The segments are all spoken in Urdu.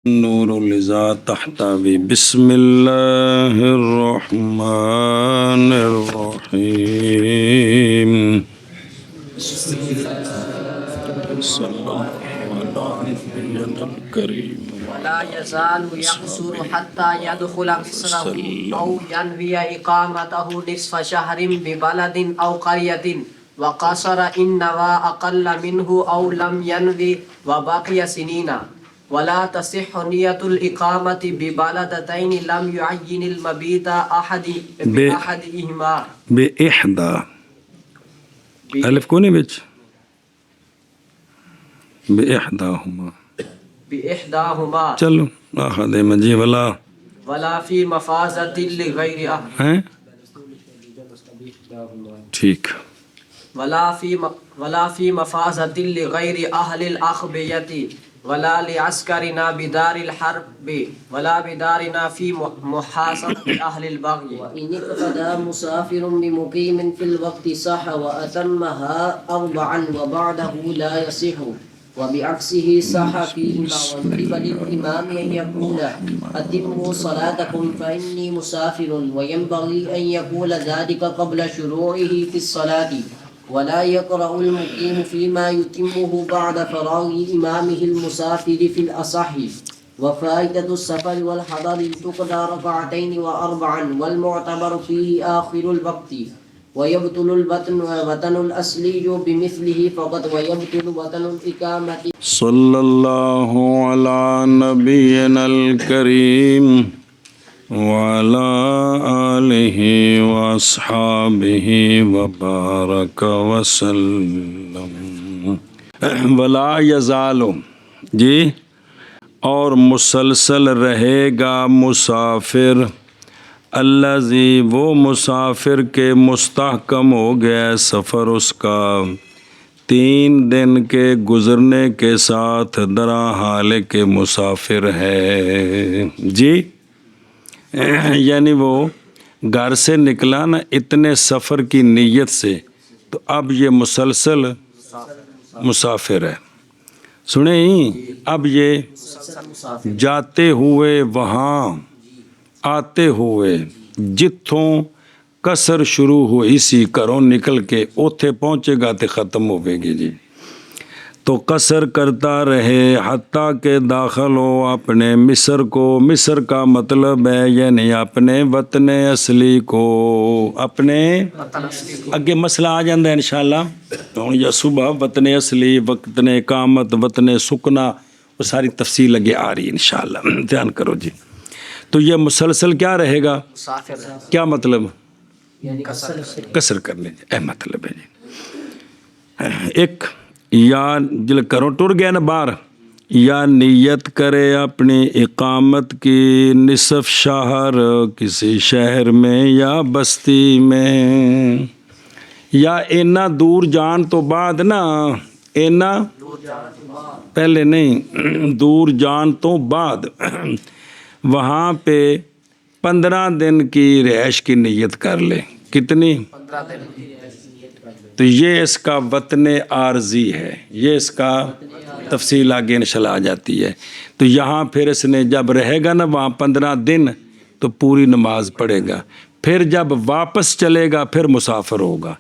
نور لذا تحتوی بسم اللہ الرحمن الرحیم صلی اللہ علیہ الکریم ولا يزال يقصر حتى يدخل مصره أو ينوي إقامته نصف شهر ببلد أو قرية وقصر إن نوى أقل منه أو لم ينوي وبقي سنين ولا تصح نية الإقامة ببلدتين لم يعين المبيت بأحدهما بإحدى ألف کونی بچ بإحداهما بإحداهما چلو آخذ مجھے ولا في مفازة لغير ہیں ٹھیک ولا في مفازة لغير أهل الأخبية ولا لعسكرنا بدار الحرب ولا بدارنا في محاصرة أهل البغي وإن اقتدى مسافر بمقيم في الوقت صح وأتمها أربعا وبعده لا يصح وبعكسه صح فيهما ويجب للإمام أن يقول أتموا صلاتكم فإني مسافر وينبغي أن يقول ذلك قبل شروعه في الصلاة ولا يقرأ المقيم فيما يتمه بعد فراغ إمامه المسافر في الأصح وفائدة السفر والحضر تقضى ركعتين وأربعا والمعتبر فيه آخر الوقت ويبطل الوطن الأصلي بمثله فقط ويبطل وطن الإقامة صلی اللہ علی نبینا الکریم وعلى آلہ واصحابہ وبارک وسلم ولا یزال جی اور مسلسل رہے گا مسافر الذی وہ مسافر کے مستحکم ہو گیا سفر اس کا 3 دن کے گزرنے کے ساتھ درا حال کے مسافر ہے جی یعنی وہ گھر سے نکلا نا اتنے سفر کی نیت سے تو اب یہ مسلسل مسافر ہے سنیں اب یہ جاتے ہوئے وہاں آتے ہوئے جتھوں کسر شروع ہوئی سی کروں نکل کے اوتھے پہنچے گا تے ختم ہوئے گی جی تو قصر کرتا رہے حتیٰ کہ داخل ہو اپنے مصر کو مصر کا مطلب ہے یعنی اپنے وطن اصلی کو اپنے اگے مسئلہ آ جاندہ ہے انشاءاللہ یا صبح وطن اصلی وطن اقامت وطن سکنا وہ ساری تفصیل لگے آ رہی ہے انشاءاللہ دھیان کرو جی تو یہ مسلسل کیا رہے گا کیا مطلب قصر کر لیں اے مطلب ہے جی ایک یا جل کرو ٹر گیا نا بار یا نیت کرے اپنی اقامت کی نصف شہر کسی شہر میں یا بستی میں یا اینا دور جان تو بعد نا اینا پہلے نہیں دور جان تو بعد وہاں پہ 15 دن کی رہائش کی نیت کر لے کتنی 15 دن تو یہ اس کا وطن عارضی ہے یہ اس کا تفصیل آگے انشاءاللہ آ جاتی ہے تو یہاں پھر اس نے جب رہے گا نا وہاں 15 دن تو پوری نماز پڑھے گا پھر جب واپس چلے گا پھر مسافر ہوگا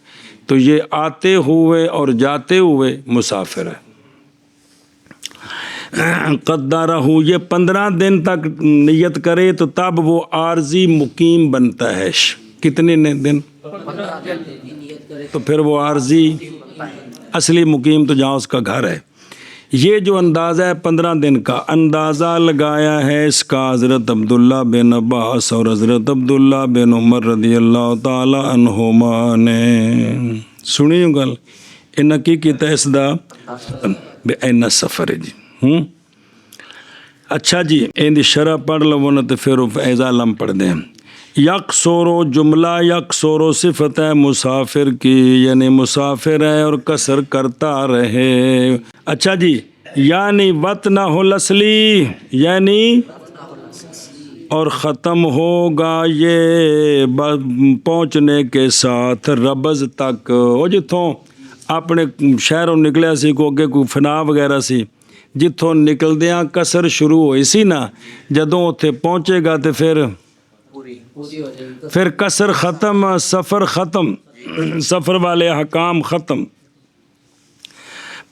تو یہ آتے ہوئے اور جاتے ہوئے مسافر ہے قدرہ یہ 15 دن تک نیت کرے تو تب وہ عارضی مقیم بنتا ہے کتنے دن تو پھر وہ عارضی اصلی مقیم تو جہاں اس کا گھر ہے یہ جو اندازہ ہے 15 دن کا اندازہ لگایا ہے اس کا حضرت عبداللہ بن عباس اور حضرت عبداللہ بن عمر رضی اللہ تعالی عنہما نے سنی ہوں گل انہا کی کیتا ہے اس دا بے اینہ سفر ہے جی اچھا جی ایندی شرح پڑھ لو نا تو پھر ایزا لم پڑھ دیں یکسورو جملہ یکسورو صفت ہے مسافر کی یعنی مسافر ہے اور قصر کرتا رہے اچھا جی یعنی وطنہ الاصلی یعنی اور ختم ہوگا یہ پہنچنے کے ساتھ ربض تک وہ جتوں اپنے شہروں نکلیا سی کو اگے کوئی فنا وغیرہ سی ਜਿੱਥੋਂ ਨਿਕਲਦਿਆਂ ਕਸਰ ਸ਼ੁਰੂ ਹੋਈ ਸੀ ਨਾ, ਜਦੋਂ ਉੱਥੇ ਪਹੁੰਚੇਗਾ ਤੇ ਫਿਰ ਕਸਰ ختم, سفر ختم, سفر والے احکام ختم.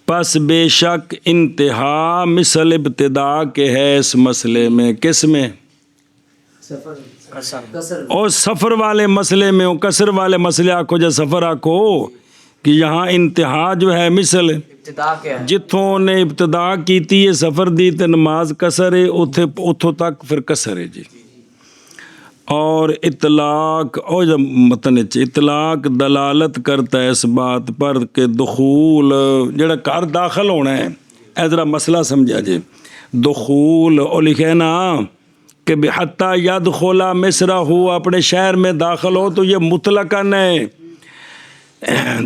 پس بے شک انتہا مثل ابتدا کے ہے اس مسئلے میں. کس میں؟ اور سفر والے مسئلے میں. کسر والے مسئلے آکھو یا سفر آکھو کہ یہاں انتہا جو ہے مثل جتوں نے ابتدا کیتی ہے سفر دی تے نماز کسر ہے اتھوں تک پھر کسر ہے جی. اور اطلاق اور متن اطلاق دلالت کرتا ہے اس بات پر کہ دخول جڑا گھر داخل ہونا ہے. اے ذرا مسئلہ سمجھا جی. دخول اور لکھے نا کہ حتیٰ یدخلا مصر ہو, اپنے شہر میں داخل ہو, تو یہ مطلقاً ہے.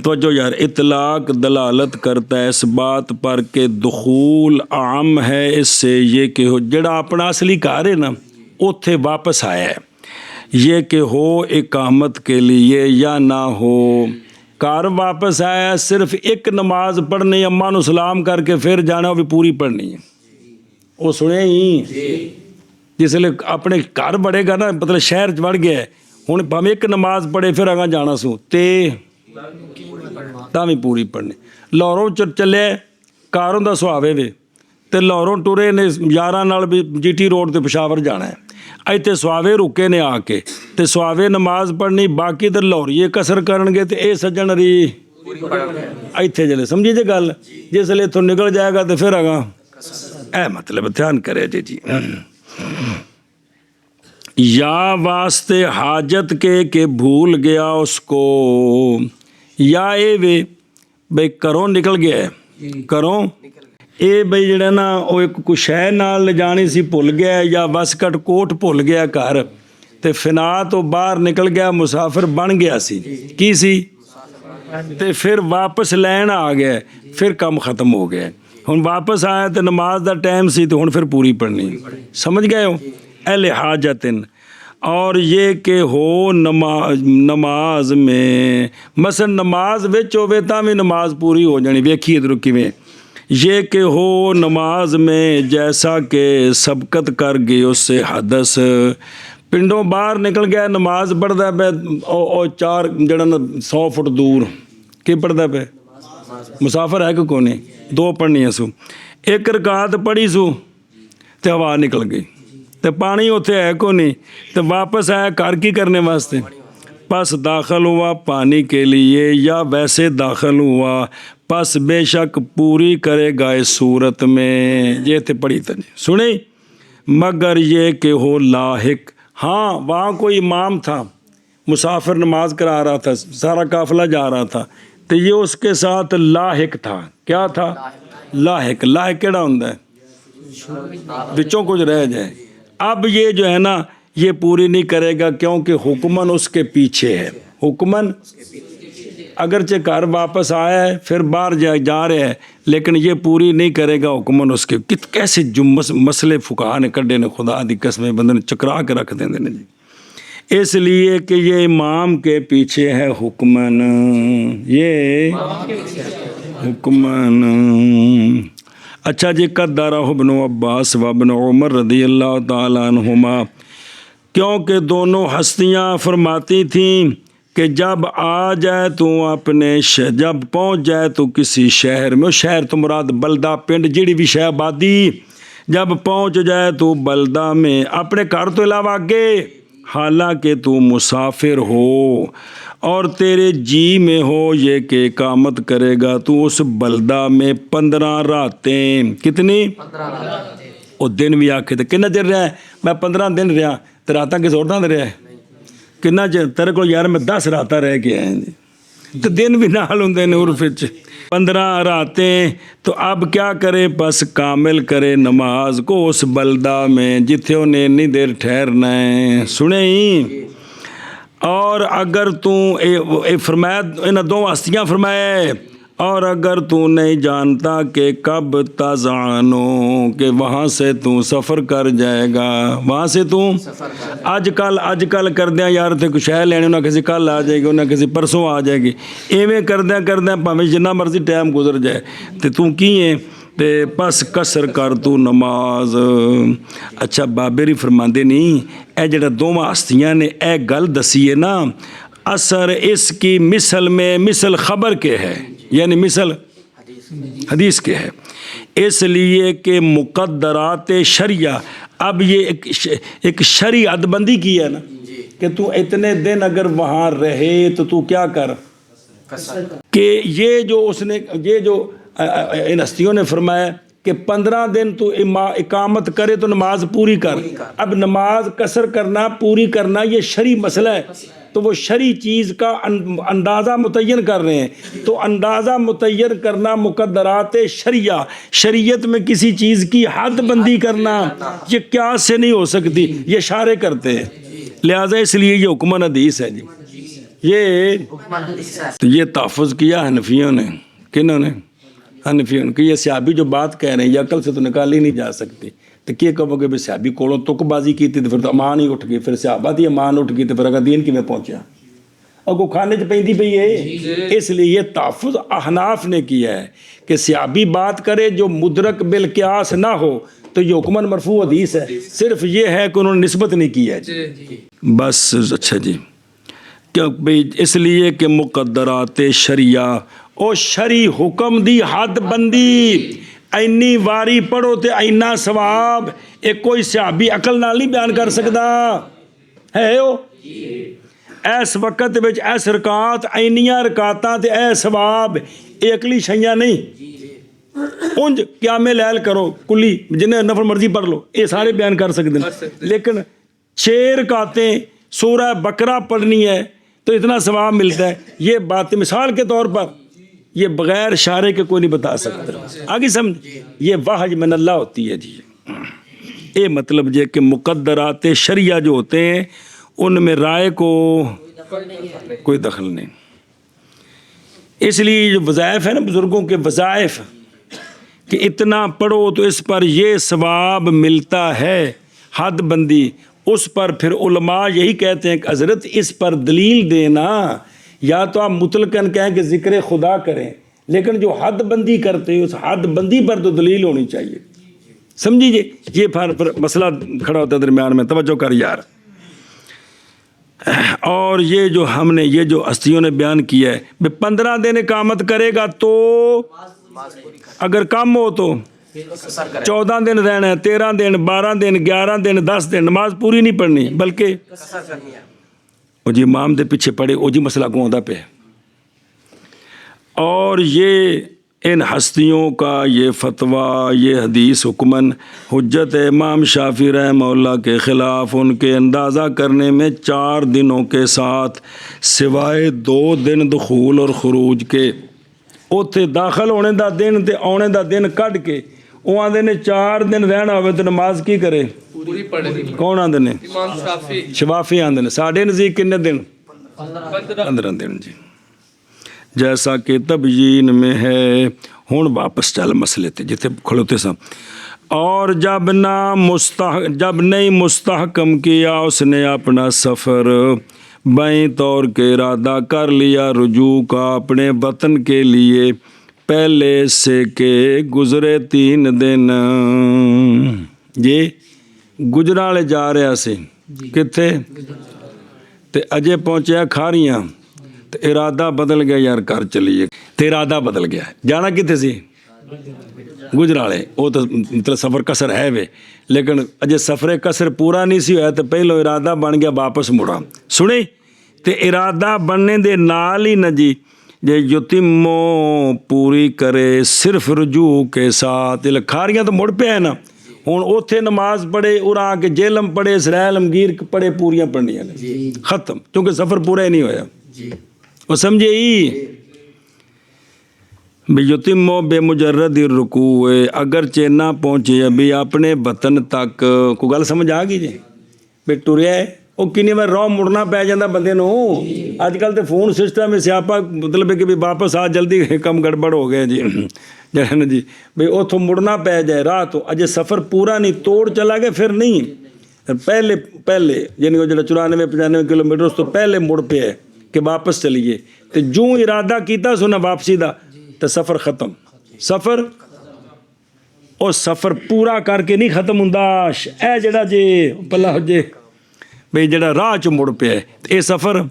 تو جو یار اطلاق دلالت کرتا ہے اس بات پر کہ دخول عام ہے اس سے یہ کہ جڑا اپنا اصلی گھر ہے نا اتھے واپس آیا ہے, یہ کہ ہو اقامت کے لیے یا نہ ہو. گھر واپس آیا صرف ایک نماز پڑھنی, اماں نو سلام کر کے پھر جانا, وہ بھی پوری پڑھنی ہے. وہ سنے ہی جس لئے اپنے گھر بڑھے گا نا, مطلب شہر بڑھ گیا ہے, ہوں بھاویں ایک نماز پڑھے پھر اگاں جانا سو تے تاں بھی پوری پڑھنی. لاہوروں چلے کاروں دا سہاوے وے تے لاہوروں ٹرے نے یاراں نال بھی جی ٹی روڈ تے پشاور جانا ہے. ایتھے سواوے رکے نے آ کے تے سواوے نماز پڑھنی, باقی تے لاہوریے کسر کرن گے تے اے سجن ری ایتھے جلے. سمجھی جے گل؟ جس لئے اتھوں نکل جائے گا تے پھر اگاں اے مطلب دھیان کرے جی. یا واسطے حاجت کے کہ بھول گیا اس کو, یا اے وے بھئی کروں نکل گیا ہے, کروں اے بھئی جڑا نا وہ ایک کوئی شے نال لے جانی سی بھول گیا, یا وسکٹ کوٹ بھول گیا گھر تے فنا تو باہر نکل گیا, مسافر بن گیا سی کی سی تے پھر واپس لین آ گیا, پھر کم ختم ہو گیا. ہن واپس آیا تے نماز دا ٹائم سی تے ہن پھر پوری پڑھنی. سمجھ گئے ہو؟ اہل حاجتن. اور یہ کہ ہو نماز میں مثلا نماز وچ ہوے تاں وی نماز پوری ہو جانی. ویکھیے ادھر کیویں, یہ کہ ہو نماز میں جیسا کہ سبقت کر گئی اس سے حدث, پنڈوں باہر نکل گیا نماز پڑھدا پہ او چار جڑا 100 فٹ دور کی پڑھدا پہ, مسافر ہے کہ کوئی نہیں, 2 پڑھنیاں سو, 1 رکعت پڑھی سو تے ہوا نکل گئی تے پانی اتنے ہے کو نہیں, تے واپس آیا گھر کی کرنے واسطے. پس داخل ہوا پانی کے لیے یا ویسے داخل ہوا, پس بے شک پوری کرے گا اس صورت میں. یہ تھے پڑھی تھی سنی, مگر یہ کہ ہو لاحق. ہاں وہاں کوئی امام تھا, مسافر نماز کرا رہا تھا, سارا قافلہ جا رہا تھا, تو یہ اس کے ساتھ لاحق تھا. کیا تھا؟ لاحق. لاحق کیڑا ہوندا ہے بچوں کچھ رہ جائے. اب یہ جو ہے نا یہ پوری نہیں کرے گا کیونکہ حکمن اس کے پیچھے ہے. حکمن اگرچہ گھر واپس آیا ہے پھر باہر جا رہے ہیں, لیکن یہ پوری نہیں کرے گا حکمن اس کے. کیسے مسئلے فقہا نے کڈے نے, خدا دی قسم بندے نے چکرا کے رکھ دیں نے جی. اس لیے کہ یہ امام کے پیچھے ہے حکمن, یہ حکمن. اچھا جی, قدرہ ابن عباس و ابن عمر رضی اللہ تعالیٰ عنہما, کیونکہ دونوں ہستیاں فرماتی تھیں کہ جب آ جائے تو اپنے جب پہنچ جائے تو کسی شہر میں, شہر تو مراد بلدہ پنڈ جڑی بھی شہر آبادی, جب پہنچ جائے تو بلدہ میں اپنے گھر تو علاوہ آگے, حالانکہ تو مسافر ہو اور تیرے جی میں ہو یہ کہ اقامت کرے گا تو اس بلدہ میں 15 راتیں. کتنی؟ 15 راتیں. وہ دن بھی آکھے تو کنا دن رہا ہے, میں 15 دن رہا, تو راتاں کس عورتاں دے رہا ہے کنا چر تیرے کو یار میں 10 راتاں رہ کے آئے جی, تو دن بھی نال ہوندے نے عرف وچ 15 راتیں. تو اب کیا کرے, بس کامل کرے نماز کو اس بلدہ میں جتھے انہیں اتنی دیر ٹھہرنا ہے. سنے ہی. اور اگر تو فرمایا انہاں دو ہستیاں فرمایا اور اگر تو نہیں جانتا کہ کب تزانو کہ وہاں سے تو سفر کر جائے گا، وہاں سے تو اج کل کردیا یار تے کچھ ہے لینے، انہیں کسی کل آ جائے گی، انہیں کسی پرسوں آ جائے گی، ایویں کردیا پاویں جنہ مرضی ٹائم گزر جائے تے تو کی ہے تے پس کسر کر تو نماز۔ اچھا بابے ری فرماندے نہیں اے جڑا دوواں ہستیاں نے اے گل دسی ہے نا، اثر اس کی مثل میں مثل خبر کے ہے، یعنی مثل حدیث کے ہے، اس لیے کہ مقدرات شریعہ، اب یہ ایک شرعی حد بندی کی ہے نا کہ تو اتنے دن اگر وہاں رہے تو کیا کر، کہ یہ جو اس نے یہ جو ان ہستیوں نے فرمایا کہ 15 دن تو اقامت کرے تو نماز پوری کر۔ اب نماز قصر کرنا پوری کرنا یہ شرعی مسئلہ ہے، تو وہ شرعی چیز کا اندازہ متعین کر رہے ہیں، تو اندازہ متعین کرنا مقدرات شریعہ، شریعت میں کسی چیز کی حد بندی کرنا یہ قیاس سے نہیں ہو سکتی، یہ اشارے کرتے ہیں، لہٰذا اس لیے یہ حکم حدیث ہے جی۔ یہ تحفظ کیا حنفیوں نے، کنہوں نے؟ حنفیوں نے، کہ یہ صحابی جو بات کہہ رہے ہیں یہ عقل سے تو نکالی نہیں جا سکتی، تو کیا کہو گے بھی صحابی کولوں تک بازی کی تھی تو پھر تو امان ہی اٹھ گئی، پھر صحابہ دی امان اٹھ گئی تو پھر اگر دین کی میں پہنچا اور کو کھانے چ پیندی پئی ہے۔ اس لیے یہ تحفظ احناف نے کیا ہے کہ صحابی بات کرے جو مدرک بالقیاس نہ ہو تو یہ حکمن مرفوع حدیث ہے، صرف یہ ہے کہ انہوں نے نسبت نہیں کی ہے بس۔ اچھا جی، کیوں بھئی اس لیے کہ مقدرات شریعہ او شرعی حکم دی حد بندی، اینی واری پڑھو تے اینا ثواب، ایک کوئی صحابی عقل نال نہیں بیان کر سکدا ہے، او ایس وقت وچ ایس رکعات اینیاں رکعتاں تے اے ثواب، اے عقلی شیاں نہیں، انج قیام لیل کرو کلی جنہیں نفل مرضی پڑھ لو، اے سارے بیان کر سکتے ہیں، لیکن 6 رکعتیں سورہ بقرہ پڑھنی ہے تو اتنا ثواب ملتا ہے، یہ بات مثال کے طور پر یہ بغیر اشارے کے کوئی نہیں بتا سکتا، آگے سمجھ، یہ وحی من اللہ ہوتی ہے جی۔ یہ مطلب یہ کہ مقدرات شریعہ جو ہوتے ہیں ان میں رائے کو کوئی دخل نہیں، اس لیے جو وظائف ہے نا بزرگوں کے وظائف کہ اتنا پڑھو تو اس پر یہ ثواب ملتا ہے، حد بندی، اس پر پھر علماء یہی کہتے ہیں کہ حضرت اس پر دلیل دینا، یا تو آپ مطلقاً کہیں کہ ذکر خدا کریں، لیکن جو حد بندی کرتے ہیں اس حد بندی پر تو دلیل ہونی چاہیے، سمجھیے یہ پھر مسئلہ کھڑا ہوتا ہے درمیان میں، توجہ کر یار۔ اور یہ جو ہم نے یہ جو ہستیوں نے بیان کیا ہے 15 دن اقامت کرے گا تو اگر کم ہو تو 14 دن رہنا ہے، 13 دن 12 دن 11 دن 10 دن نماز پوری نہیں پڑھنی بلکہ وہ جی امام دے پیچھے پڑے وہ جی مسئلہ کو ہوتا پہ۔ اور یہ ان ہستیوں کا یہ فتویٰ یہ حدیث حکمن حجت امام شافعی رحمہ اللہ کے خلاف ان کے اندازہ کرنے میں 4 دنوں کے ساتھ سوائے 2 دن دخول اور خروج کے، اوتھے داخل ہونے دا دن تے آنے دا دن کڈ کے وہ آدھے نے 4 دن رہنا ہوئے تو نماز کی کرے پوری پڑھے، کون آدھے نے؟ امام شافعی آدھے نے، ساڑھے نزدیک کنے دن؟ 15 دن جی، جیسا کہ تبیین میں ہے۔ ہون واپس چل مسئلے تے جتے کھڑوتے سا۔ اور جب نہیں مستحکم کیا اس نے اپنا سفر، بائیں طور کے ارادہ کر لیا رجوع کا اپنے وطن کے لیے پہلے سے کہ گزرے 3 دن، یہ گجرالے جا رہا سی کتھے تے اجے پہنچیا کھاریاں، ارادہ بدل گیا یار کر چلیے، تے ارادہ بدل گیا، جانا کتنے سی؟ گجرالے، وہ تو مطلب سفر قصر ہے وے، لیکن اجے سفر قصر پورا نہیں سی ہویا تو پہلو ارادہ بن گیا واپس مڑا، سنی تے ارادہ بننے دے نال ہی نہ جی جے یتیمو پوری کرے صرف رجوع کے ساتھ، کھاریاں تو مڑ پہ ہے نا، ہوں اوتھے نماز پڑھے اُرا کے جیلم پڑھے اسرائیل امگیر پڑھے پوریاں پڑھنیاں نے ختم، کیونکہ سفر پورا ہی نہیں ہویا، وہ سمجھے ہی یتیمو بے مجرد رکوع، اگرچہ نہ پہنچے ابھی اپنے وطن تک، کو گل سمجھ آ گئی جی، بے ٹریا ہے ਉਹ ਕਿੰਨੀ ਵਾਰ ਰੌ ਮੁੜਨਾ ਪੈ ਜਾਂਦਾ ਬੰਦੇ ਨੂੰ। ਅੱਜ ਕੱਲ੍ਹ ਤੇ ਫੋਨ ਸਿਸਟਮ ਹੈ, ਸਿਆਪਾ ਮਤਲਬ ਹੈ ਕਿ ਵੀ ਵਾਪਸ ਆ ਜਲਦੀ, ਕੰਮ ਗੜਬੜ ਹੋ ਗਿਆ ਜੀ ਜਿਹੜਾ ਨਾ ਜੀ ਵੀ ਉੱਥੋਂ ਮੁੜਨਾ ਪੈ ਜਾਏ ਰਾਹ ਤੋਂ, ਅਜੇ ਸਫ਼ਰ ਪੂਰਾ ਨਹੀਂ, ਤੋੜ ਚਲਾ ਗਿਆ ਫਿਰ ਨਹੀਂ, ਪਹਿਲੇ ਯਾਨੀ ਉਹ ਜਿਹੜਾ 94-95 ਕਿਲੋਮੀਟਰ ਉਸ ਤੋਂ ਪਹਿਲੇ ਮੁੜ ਪਿਆ ਕਿ ਵਾਪਸ ਚਲੀਏ, ਤੇ ਜੂੰ ਇਰਾਦਾ ਕੀਤਾ ਸੁਣਾ ਵਾਪਸੀ ਦਾ ਤੇ ਸਫ਼ਰ ਖਤਮ। ਸਫ਼ਰ ਉਹ ਸਫ਼ਰ ਪੂਰਾ ਕਰਕੇ ਨਹੀਂ ਖਤਮ ਹੁੰਦਾ। ਇਹ ਜਿਹੜਾ ਜੇ ਪੱਲਾ ਹੋ ਜੇ ਬਈ ਜਿਹੜਾ ਰਾਹ 'ਚ ਮੁੜ ਪਿਆ ਇਹ ਸਫ਼ਰ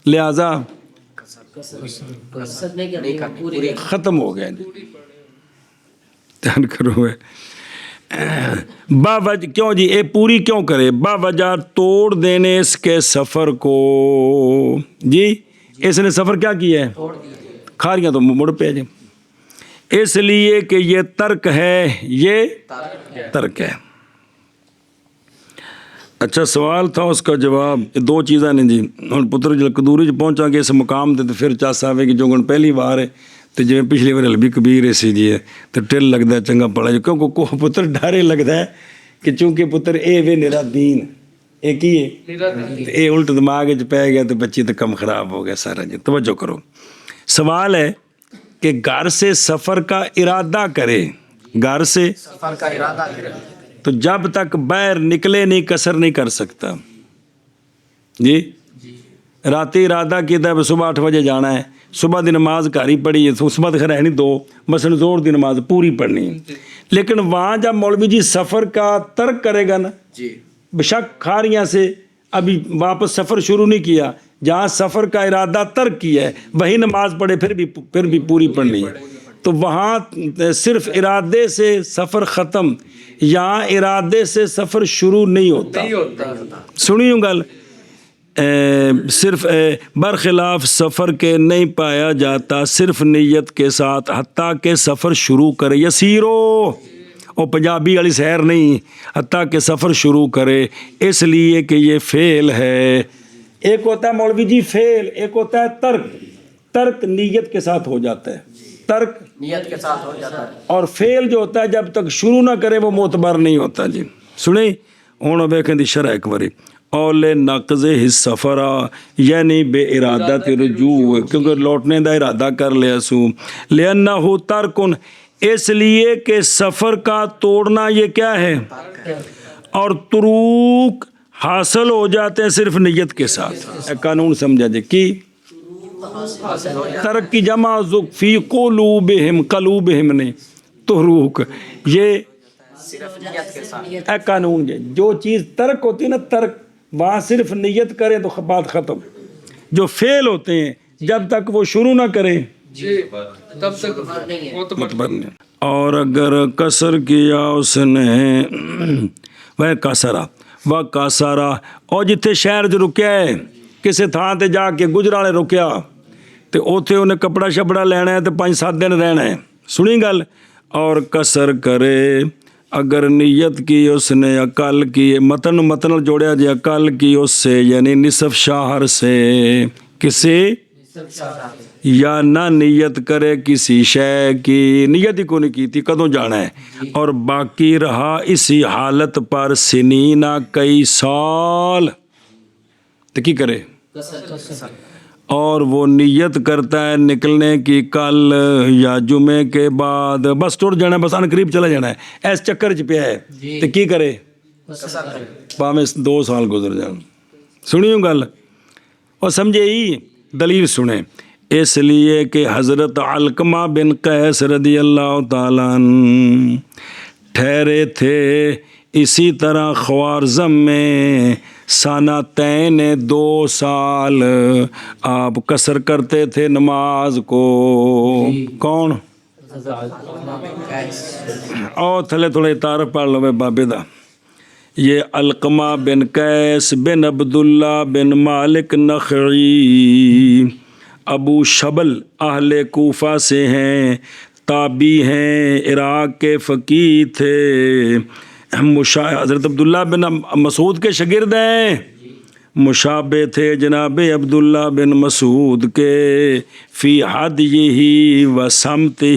ਲਿਹਾਜ਼ਾ ختم ہو گیا جی۔ دھیان کرو باوجہ کیوں جی یہ پوری کیوں کرے؟ باوجہ توڑ دینے اس کے سفر کو، جی اس نے سفر کیا کیا ہے؟ کھاریاں تو مڑ پہ جی، اس لیے کہ یہ ترک ہے، یہ ترک ہے۔ اچھا سوال تھا، اس کا جواب دو چیزاں نے جی۔ ہن پتر جل کدوری پہنچا گے اس مقام تے پھر چاسا وے کہ جو گن پہلی بار ہے تے جویں پچھلی بار ہلبی کبیر سی جی تے ٹل لگدا ہے چنگا پڑھا جو کیوں کو پتر ڈارے لگدا ہے کہ چونکہ پتر اے وے میرا دین اے کی ہے اے الٹ دماغ وچ پے گیا تے بچی تے کم خراب ہو گیا سارا جی۔ توجہ کرو، سوال ہے کہ گھر سے سفر کا ارادہ کرے، گھر سے سفر کا ارادہ کرے تو جب تک باہر نکلے نہیں قصر نہیں کر سکتا جی۔ راتی ارادہ کیتا ہے صبح 8 بجے جانا ہے، صبح دی نماز گھر ہی پڑھی ہے، صبح تو خیر ہے نہیں دو مثلا زور دی نماز پوری پڑھنی ہے، لیکن وہاں جب مولوی جی سفر کا ترک کرے گا نا جی، بشک کھاریاں سے ابھی واپس سفر شروع نہیں کیا، جہاں سفر کا ارادہ ترک کیا ہے وہی نماز پڑھے پھر بھی پوری پڑھنی ہے، تو وہاں صرف ارادے سے سفر ختم، یہاں ارادے سے سفر شروع نہیں ہوتا۔ سنی ہوں گل، صرف برخلاف سفر کے نہیں پایا جاتا صرف نیت کے ساتھ، حتیٰ کہ سفر شروع کرے یسیرو، اور پنجابی والی سیر نہیں، حتیٰ کہ سفر شروع کرے، اس لیے کہ یہ فعل ہے۔ ایک ہوتا ہے مولوی جی فعل، ایک ہوتا ہے ترک۔ ترک نیت کے ساتھ ہو جاتا ہے، ترک نیت کے ساتھ ہو جاتا ہے، اور فعل جو ہوتا ہے جب تک شروع نہ کرے وہ معتبر نہیں ہوتا جی۔ سنیں ہوں ویکھیں دی شرح ایک باری، اول نقض سفرا یعنی بے ارادت رجوع، کیونکہ لوٹنے دا ارادہ کر لیا سو، لأنہ ترکن، اس لیے کہ سفر کا توڑنا یہ کیا ہے، اور تروک حاصل ہو جاتے ہیں صرف نیت کے ساتھ۔ قانون سمجھا جی کی ترک کی جمع فی قلوبہم، قلوبہم نے تروک، یہ صرف نیت کے ساتھ۔ اے قانون جی، جو چیز ترک ہوتی ہے نا ترک، وہاں صرف نیت کریں تو بات ختم۔ جو فعل ہوتے ہیں جب تک وہ شروع نہ کریں تب تک متبر نہیں۔ اور اگر قصر کیا اس نے وہ قصرا وہ قصرا، اور جتھے شہر 'چ رکیا ہے کسے تھان تے جا کے گجرالے رکیا تے اوتھے انہیں کپڑا شپڑا لینا ہے تے 5-7 دن رہنا ہے، سنی گل، اور قصر کرے اگر نیت کی اس نے عقل کی، متن جوڑیا جی عقل کی اس سے یعنی نصف شہر سے، کسی یا نہ نیت کرے کسی شے کی، نیت ہی کو نہیں کی تھی کدوں جانا ہے، اور باقی رہا اسی حالت پر سنینہ کئی سال، تو کی کرے، اور وہ نیت کرتا ہے نکلنے کی کل یا جمعے کے بعد، بس ٹر جانا ہے، بس ان قریب چلا جانا ہے، ایس چکر چ پیا ہے تو کی کرے، پاویں 2 سال گزر جان۔ سنیوں گل اور سمجھے ہی دلیل سنیں، اس لیے کہ حضرت علقمہ بن قیس رضی اللہ تعالیٰ عنہ ٹھہرے تھے اسی طرح خوارزم میں سنتین 2 سال، آپ قصر کرتے تھے نماز کو۔ کون؟ اور تھلے تھوڑے تعارف پڑھ لو بابے دا، یہ علقمہ بن قیس بن عبداللہ بن مالک نخعی ابو شبل اہل کوفہ سے ہیں، تابعی ہیں، عراق کے فقیہ تھے، حضرت عبداللہ بن مسعود کے شاگرد ہیں، مشابہ تھے جناب عبداللہ بن مسعود کے فی حدیہ و سمتہ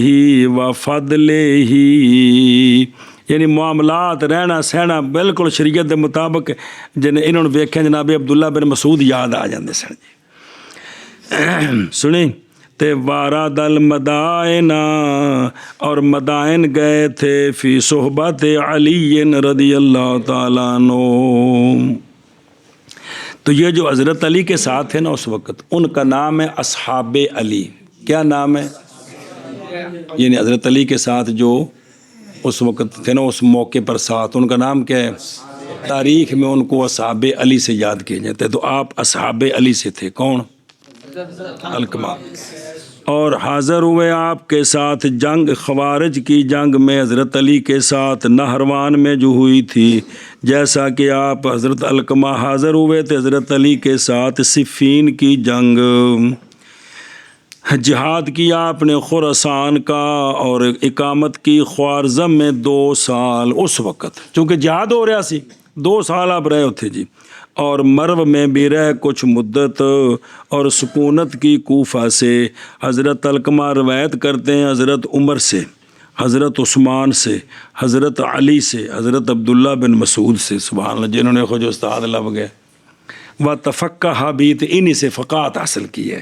و فضلہ، یعنی معاملات رہنا سہنا بالکل شریعت دے مطابق جن انہوں نے ویکھیا جناب عبداللہ بن مسعود یاد آ جاندے سن جی سنیں تے وارد المدائن اور مدائن گئے تھے فی صحبت علی رضی اللہ تعالیٰ عنہ. تو یہ جو حضرت علی کے ساتھ ہیں نا اس وقت ان کا نام ہے اصحاب علی. کیا نام ہے؟ یعنی حضرت علی کے ساتھ جو اس وقت تھے نا اس موقع پر ساتھ ان کا نام کیا ہے؟ تاریخ میں ان کو اصحاب علی سے یاد کیے جاتے ہیں. تو آپ اصحاب علی سے تھے. کون؟ علقمہ. اور حاضر ہوئے آپ کے ساتھ جنگ خوارج کی جنگ میں حضرت علی کے ساتھ نہروان میں جو ہوئی تھی. جیسا کہ آپ حضرت علقمہ حاضر ہوئے تھے حضرت علی کے ساتھ صفین کی جنگ. جہاد کیا آپ نے خراسان کا اور اقامت کی خوارزم میں 2 سال. اس وقت چونکہ جہاد ہو رہا سی 2 سال آپ رہے ہوتے جی. اور مرو میں بھی رہ کچھ مدت اور سکونت کی کوفہ سے. حضرت علقمہ روایت کرتے ہیں حضرت عمر سے، حضرت عثمان سے، حضرت علی سے، حضرت عبداللہ بن مسعود سے. سبحان اللہ، جنہوں نے خود استاد لب گئے و تفقہ بھی تو انہی سے فقاہت حاصل کی ہے.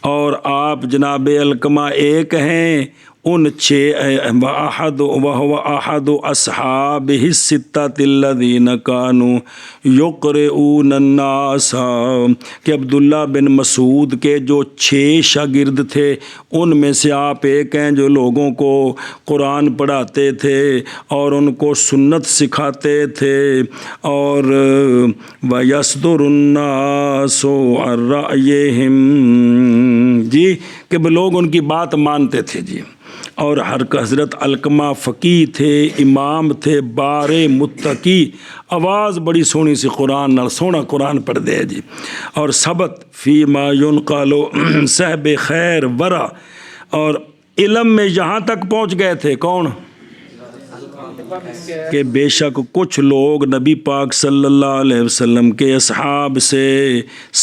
اور آپ جناب علقمہ ایک ہیں ان 6 احد اصحابہ الستۃ الذین کانوا یقرؤون الناس کہ عبداللہ بن مسعود کے جو 6 شاگرد تھے ان میں سے آپ ایک ہیں جو لوگوں کو قرآن پڑھاتے تھے اور ان کو سنت سکھاتے تھے. اور وَيَصْدُرُ النَّاسُ عَنْ رَأْيِهِمْ جی کہ لوگ ان کی بات مانتے تھے جی. اور حضرت علقمہ فقیہ تھے، امام تھے، بار متقی، آواز بڑی سونی سی قرآن نال سونا قرآن پڑھ دے جی. اور ثبت فی ما ينقل صحب خیر ورا. اور علم میں یہاں تک پہنچ گئے تھے. کون؟ کہ بے شک کچھ لوگ نبی پاک صلی اللہ علیہ وسلم کے اصحاب سے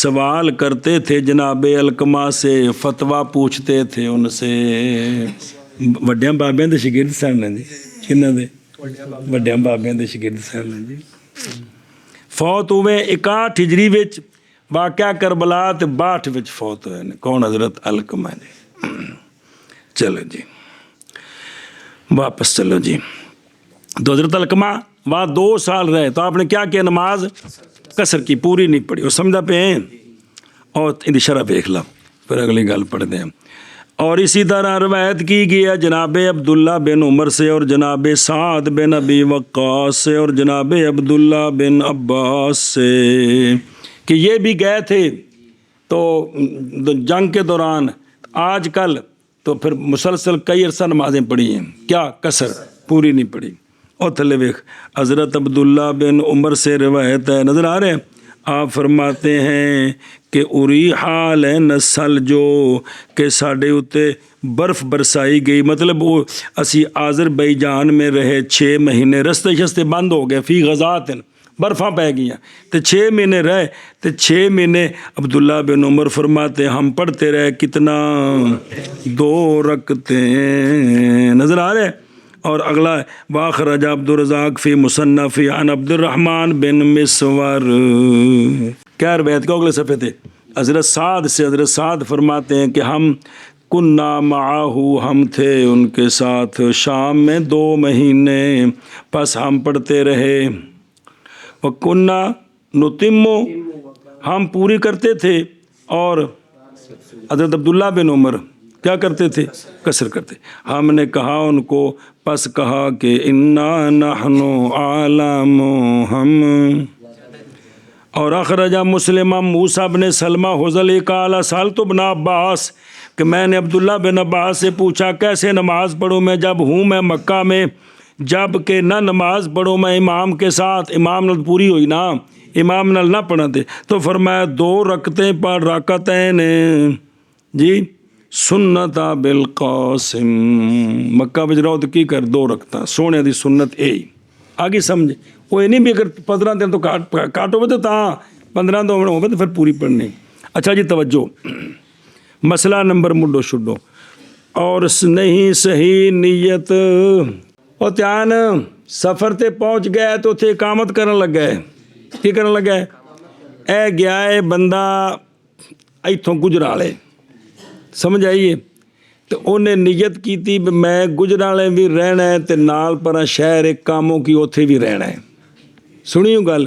سوال کرتے تھے جناب علقمہ سے، فتویٰ پوچھتے تھے ان سے. وڈیاں بابیاں دے شاگرد سن جی. کنہاں دے؟ وڈیاں بابیاں دے شاگرد سن جی. فوت ہوئے 61 ہجری وچ. واقعہ کربلا تے 62 وچ فوت ہوئے نے. کون؟ حضرت علقمہ جی. چلو جی واپس چلو جی. تو حضرت علقمہ وہاں 2 سال رہے تو آپ نے کیا کیا؟ نماز قصر کی، پوری نہیں پڑھی. اور سمجھا پہ ہیں اور ان شرح دیکھ لا پھر اگلی گل پڑھ دیں. اور اسی طرح روایت کی گئی ہے جناب عبداللہ بن عمر سے اور جناب سعد بن ابی وقاص سے اور جناب عبداللہ بن عباس سے کہ یہ بھی گئے تھے تو جنگ کے دوران. آج کل تو پھر مسلسل کئی عرصہ نمازیں پڑھی ہیں. کیا؟ قصر پوری نہیں پڑھی. اور تھلے ویکھ حضرت عبداللہ بن عمر سے روایت ہے، نظر آ رہے ہیں. آپ فرماتے ہیں کہ اری حال ہے نسل جو کہ ساڈے اتے برف برسائی گئی. مطلب وہ اسی آذربائیجان میں رہے 6 مہینے، رستے شستے بند ہو گئے فی غزات برفاں پہ گئیں تو 6 مہینے رہے. تو 6 مہینے عبداللہ بن عمر فرماتے ہم پڑھتے رہے کتنا؟ 2 رکعتیں. نظر آ رہے. اور اگلا واخرج عبد الرزاق فی مصنف عن عبد الرحمن بن مسور. کیا روایت کو اگلے صفحے تھے حضرت سعد سے. حضرت سعد فرماتے ہیں کہ ہم کننا معاہو، ہم تھے ان کے ساتھ شام میں 2 مہینے، پس ہم پڑھتے رہے. وکننا نتمو، ہم پوری کرتے تھے. اور حضرت عبداللہ بن عمر کیا کرتے تھے؟ قصر کرتے. ہم نے کہا ان کو، پس کہا کہ انا نحن عالم ہم. اور اخرج مسلم موسیٰ بن سلمہ حضلی قال سألت ابن عباس کہ میں نے عبداللہ بن عباس سے پوچھا کیسے نماز پڑھوں میں جب ہوں میں مکہ میں، جب کہ نہ نماز پڑھوں میں امام کے ساتھ. امام نال پوری ہوئی نا، امام نال نہ پڑھتے. تو فرمایا 2 رکعتیں پڑھ رکعتین جی سنتا بالقاسم. مکہ بچ رہو تو کی کر 2 رکعتاں سونے دی سنت اے. آگے سمجھے وہ نہیں بھی اگر 15 دن تو کاٹ ہوئے تو تاں 15 دن ہوئے تو پھر پوری پڑھنی. اچھا جی توجہ، مسئلہ نمبر مڈو شڈو. اور نہیں صحیح نیت اور دھیان ਸਫ਼ਰ ਤੇ ਪਹੁੰਚ ਗਿਆ ਤੇ ਉੱਥੇ ਇਕਾਮਤ ਕਰਨ ਲੱਗਾ ਹੈ। ਕੀ ਕਰਨ ਲੱਗਾ ਹੈ? ਇਹ ਗਿਆ ਹੈ ਬੰਦਾ ਇੱਥੋਂ ਗੁਜਰਾਲੇ, ਸਮਝ ਆਈਏ, ਤੇ ਉਹਨੇ ਨੀਅਤ ਕੀਤੀ ਵੀ ਮੈਂ ਗੁਜਰਾਲੇ ਵੀ ਰਹਿਣਾ ਹੈ ਤੇ ਨਾਲ ਪਰ ਸ਼ਹਿਰ ਇੱਕ ਕਾਮੋਂ ਕੀ ਉੱਥੇ ਵੀ ਰਹਿਣਾ ਹੈ। ਸੁਣੀਓ ਗੱਲ,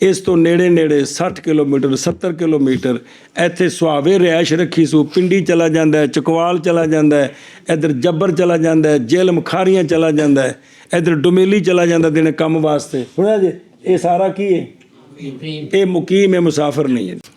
ਇਸ ਤੋਂ ਨੇੜੇ ਨੇੜੇ 60 ਕਿਲੋਮੀਟਰ 70 ਕਿਲੋਮੀਟਰ ਇੱਥੇ ਸੁਹਾਵੇ ਰਿਹਾਇਸ਼ ਰੱਖੀ ਸੂ। ਪਿੰਡੀ ਚਲਾ ਜਾਂਦਾ ਹੈ, ਚਕਵਾਲ ਚਲਾ ਜਾਂਦਾ ਹੈ, ਇੱਧਰ ਜੱਬਰ ਚਲਾ ਜਾਂਦਾ ਹੈ, ਜੇਲਮ ਖਾਰੀਆਂ ਚਲਾ ਜਾਂਦਾ ਹੈ, ਇੱਧਰ ਡੁਮੇਲੀ ਚਲਾ ਜਾਂਦਾ ਦਿਨ ਕੰਮ ਵਾਸਤੇ। ਸੁਣਿਆ ਜੀ, ਇਹ ਸਾਰਾ ਕੀ ਹੈ? ਇਹ ਮੁਕੀਮ ਹੈ, ਮੁਸਾਫਿਰ ਨਹੀਂ ਹੈ।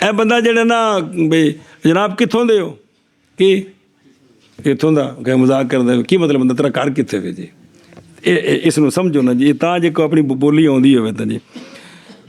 ਇਹ ਬੰਦਾ ਜਿਹੜਾ ਨਾ ਬਈ ਜਨਾਬ ਕਿੱਥੋਂ ਦੇ ਹੋ? ਕੀ ਇੱਥੋਂ ਦਾ? ਕਹੇ ਮਜ਼ਾਕ ਕਰਦਾ। ਕੀ ਮਤਲਬ ਬੰਦਾ ਤੇਰਾ ਘਰ ਕਿੱਥੇ ਵੇ ਜੀ? ਇਹ ਇਸ ਨੂੰ ਸਮਝੋ ਨਾ ਜੀ, ਤਾਂ ਜੇ ਕੋਈ ਆਪਣੀ ਬੋਲੀ ਆਉਂਦੀ ਹੋਵੇ ਤਾਂ ਜੀ।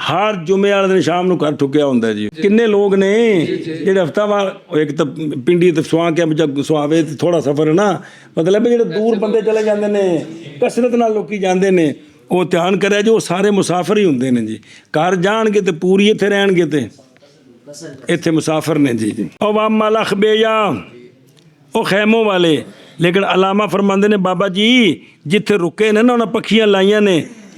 ਹਰ ਜੁਮੇ ਵਾਲੇ ਦਿਨ ਸ਼ਾਮ ਨੂੰ ਘਰ ਠੁੱਕਿਆ ਹੁੰਦਾ ਜੀ। ਕਿੰਨੇ ਲੋਕ ਨੇ ਜਿਹੜੇ ਹਫਤਾਵਾਰ, ਇੱਕ ਤਾਂ ਪਿੰਡੀ ਤੇ ਸੁਆ ਕੇ ਜਦ ਸੁਆਵੇ ਤੇ ਥੋੜਾ ਸਫ਼ਰ ਹੈ ਨਾ, ਮਤਲਬ ਜਿਹੜੇ ਦੂਰ ਬੰਦੇ ਚਲੇ ਜਾਂਦੇ ਨੇ, ਕਸਰਤ ਨਾਲ ਲੋਕੀ ਜਾਂਦੇ ਨੇ, ਉਹ ਧਿਆਨ ਕਰਿਆ ਜੀ, ਉਹ ਸਾਰੇ ਮੁਸਾਫਰ ਹੀ ਹੁੰਦੇ ਨੇ ਜੀ। ਘਰ ਜਾਣਗੇ ਤੇ ਪੂਰੀ ਇੱਥੇ ਰਹਿਣਗੇ ਤੇ ਇੱਥੇ ਮੁਸਾਫਰ ਨੇ ਜੀ। ਉਹ ਵਾਮਾ ਲਖਬੇਆ, ਉਹ ਖੈਮੋਂ ਵਾਲੇ। ਲੇਕਿਨ ਅਲਾਮਾ ਫਰਮਾਉਂਦੇ ਨੇ ਬਾਬਾ ਜੀ ਜਿੱਥੇ ਰੁਕੇ ਨੇ ਨਾ ਉਹਨਾਂ ਪੱਖੀਆਂ ਲਾਈਆਂ ਨੇ,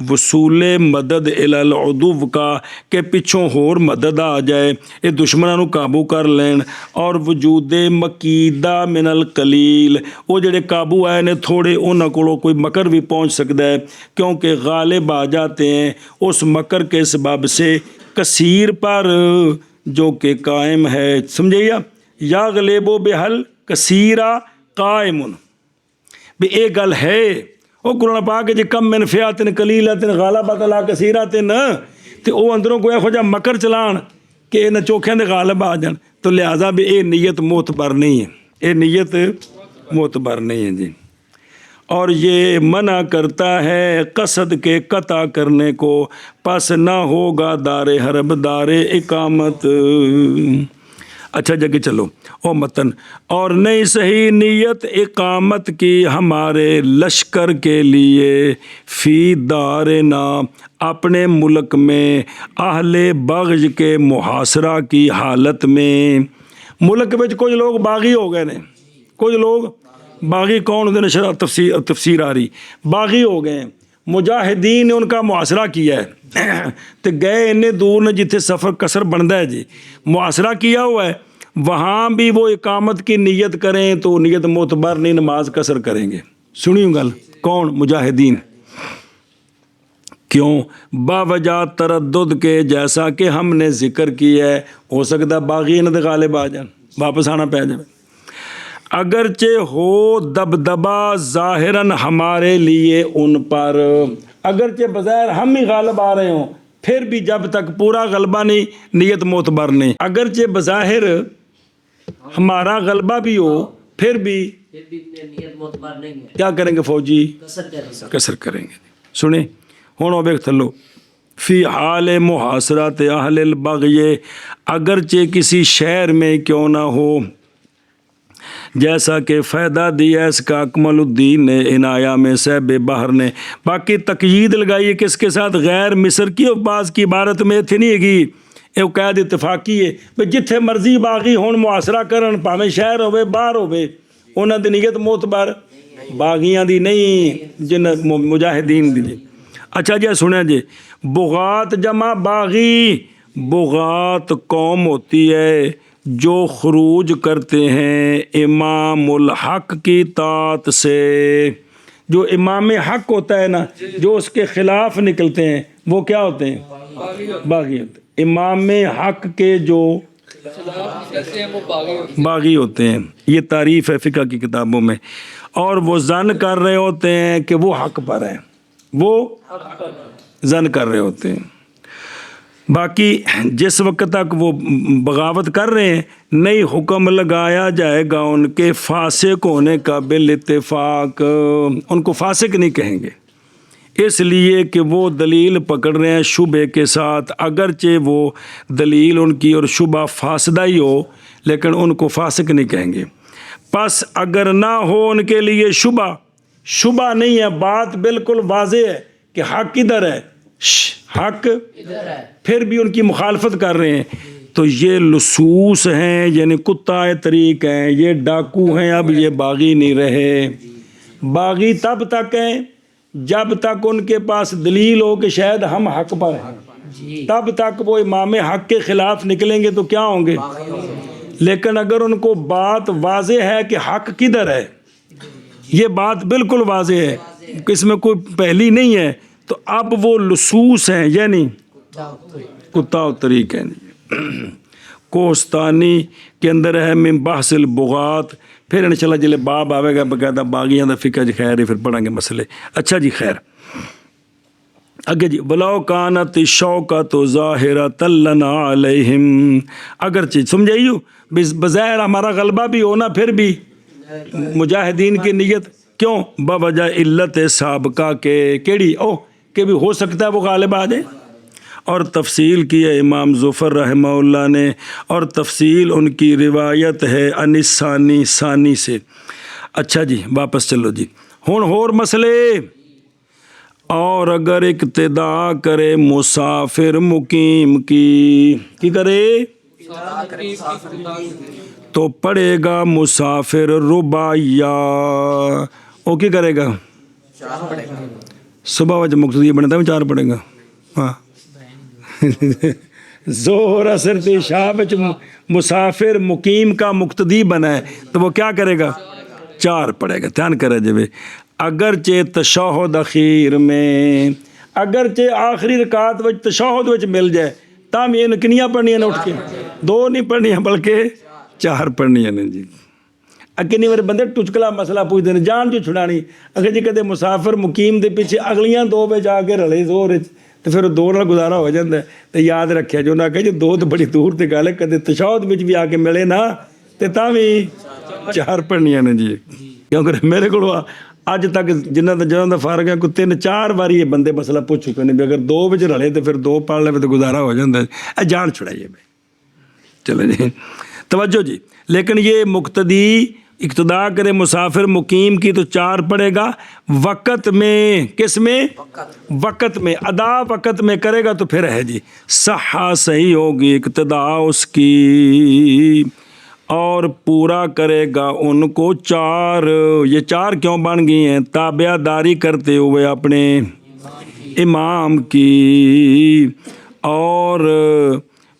وصول مدد العدو کا کہ پچھوں ہور مدد آ جائے یہ دشمنوں نو قابو کر لین اور وجود مکیدہ من القلیل وہ جڑے قابو آئے نے تھوڑے انہاں کولوں کوئی مکر بھی پہنچ سکتا ہے کیونکہ غالب آ جاتے ہیں اس مکر کے سبب سے کثیر پر جو کہ قائم ہے سمجھے یا غلیبو بحل کثیرہ قائم بھی یہ گل ہے وہ قرآن پاک جی کم من فیاتن قلیلتن غالبۃ علی کثیرۃ تے وہ اندروں کوئی یہو جہا مکر چلان کہ انہاں چوکھیاں دے غالب آ جان تو لہٰذا بھی یہ نیت معتبر نہیں ہے یہ نیت معتبر نہیں ہے جی اور یہ منع کرتا ہے قصد کے قطع کرنے کو پس نہ ہوگا دار حرب دار اقامت اچھا جگہ چلو او متن اور نہیں صحیح نیت اقامت کی ہمارے لشکر کے لیے فی دارنا اپنے ملک میں اہل بغض کے محاصرہ کی حالت میں ملک میں کچھ لوگ باغی ہو گئے نے کچھ لوگ باغی کون ہوتے ہیں شرح تفسیر آ رہی باغی ہو گئے ہیں مجاہدین نے ان کا محاصرہ کیا ہے تو گئے انہیں دور نے جتنے سفر قصر بنتا ہے جی محاصرہ کیا ہوا ہے وہاں بھی وہ اقامت کی نیت کریں تو نیت معتبر نہیں نماز قصر کریں گے سنیوں گل کون مجاہدین کیوں باوجہ تردد کے جیسا کہ ہم نے ذکر کیا ہے ہو سکتا باغی انہیں غالب آ جان واپس آنا پہ جائے اگرچہ ہو دبدبا ظاہراً ہمارے لیے ان پر اگرچہ بظاہر ہم ہی غالب آ رہے ہوں پھر بھی جب تک پورا غلبہ نہیں نیت معتبر نہیں اگرچہ بظاہر ہمارا غلبہ بھی ہو پھر بھی نیت معتبر نہیں ہے کیا کریں گے فوجی قصر کریں گے سنیں ہوں بیک تھلو فی حال محاصرات اہل البغی اگرچہ کسی شہر میں کیوں نہ ہو جیسا کہ فائدہ دیا اس کا اکمل الدین نے عنایہ میں صاحب بحر نے باقی تقیید لگائی ہے کس کے ساتھ غیر مصر کی اور بعض کی عبارت میں اتنی نہیں ہے گی یہ قید اتفاقی ہے بھئی جتھے مرضی باغی ہون محاصرہ کرن پاویں شہر ہوئے باہر ہوئے انہاں دی نیت معتبر باغیاں دی نہیں جن مجاہدین دی اچھا جی سنیں جی بغات جمع باغی بغات قوم ہوتی ہے جو خروج کرتے ہیں امام الحق کی طاعت سے جو امام حق ہوتا ہے نا جو اس کے خلاف نکلتے ہیں وہ کیا ہوتے ہیں باغی ہوتے ہیں امام حق کے جو باغی ہوتے ہیں یہ تعریف ہے فقہ کی کتابوں میں اور وہ ظن کر رہے ہوتے ہیں کہ وہ حق پر ہیں وہ ظن کر رہے ہوتے ہیں باقی جس وقت تک وہ بغاوت کر رہے ہیں نہیں حکم لگایا جائے گا ان کے فاسق ہونے کا بالاتفاق ان کو فاسق نہیں کہیں گے اس لیے کہ وہ دلیل پکڑ رہے ہیں شبہ کے ساتھ اگرچہ وہ دلیل ان کی اور شبہ فاسدہ ہی ہو لیکن ان کو فاسق نہیں کہیں گے پس اگر نہ ہو ان کے لیے شبہ نہیں ہے بات بالکل واضح ہے کہ حق ادھر ہے حق پھر بھی ان کی مخالفت کر رہے ہیں تو یہ لصوص ہیں یعنی کتا طریق ہیں یہ ڈاکو ہیں اب یہ باغی نہیں رہے باغی تب تک ہیں جب تک ان کے پاس دلیل ہو کہ شاید ہم حق پر ہیں تب تک وہ امام حق کے خلاف نکلیں گے تو کیا ہوں گے لیکن اگر ان کو بات واضح ہے کہ حق کدھر ہے یہ بات بالکل واضح ہے اس میں کوئی پہلی نہیں ہے تو اب وہ لصوص ہیں یعنی کتا و طریق ہیں کوستانی کے اندر ہے من بحث البغات پھر انشاءاللہ جلے باب آوے گا بقاعدہ باغیاں دا فقہ جی خیر ہے پھر پڑھیں گے مسئلے اچھا جی خیر اگے جی وَلَوْ كَانَتِ الشَّوْكَةُ ظَاهِرَةً لَنَا عَلَيْهِمْ اگرچہ سمجھائیو بظاہر ہمارا غلبہ بھی ہونا پھر بھی مجاہدین کی نیت کیوں بوجہ علت سابقہ کے کیڑی کہ بھی ہو سکتا ہے وہ غالب آ جائے اور تفصیل کی ہے امام ظفر رحمہ اللہ نے اور تفصیل ان کی روایت ہے انسانی ثانی سے اچھا جی واپس چلو جی ہون ہور مسئلے اور اگر اقتدا کرے مسافر مقیم کی کرے تو پڑے گا مسافر رباعیہ وہ کی کرے گا صبح وجہ مقتدی بنتا ہے 4 پڑھے گا. ہاں ظہر اثر تے عشاء وچ مسافر مقیم کا مقتدی بنا ہے تو وہ کیا کرے گا؟ 4 پڑھے گا. دھیان کرے جی. اگرچہ تشہد اخیر میں اگرچہ آخری رکعت وچ تشہد وچ مل جائے تاں یہ کنیاں پڑھنیاں نے اٹھ کے 2 نہیں پڑھنیاں بلکہ 4 پڑھنیاں نے جی. کنی بار بندے ٹچکلا مسئلہ پوچھتے ہیں جان جو چھڑانی اگر جی کدے مسافر مقیم دے پیچھے اگلیاں 2 وچ آ کے رلے زور تو پھر 2 نال گزارا ہو جاتا ہے. تو یاد رکھیا جو نہ کہ جی 2 تو بڑی دور تے گل ہے کدے تشہد وچ بھی آ کے ملے نا تے تاں بھی 4 پڑھنیاں نے جی. کیونکہ میرے کو اج تک جنہاں دا فارغ ہے کوئی 3-4 باری یہ بندے مسئلہ پوچھ چکے ہیں بھی اگر 2 وچ رلے تو پھر 2 پڑھ لے تو گزارا ہو جاتا ہے. جان چھڑائیے بھائی. چلے جی توجہ جی. لیکن یہ مقتدی اقتدا کرے مسافر مقیم کی تو 4 پڑھے گا وقت میں. کس میں؟ وقت میں. ادا وقت میں کرے گا تو پھر ہے جی صحہ صحیح ہوگی اقتدا اس کی اور پورا کرے گا ان کو 4. یہ 4 کیوں بن گئی ہیں؟ تابعہ داری کرتے ہوئے اپنے امام کی اور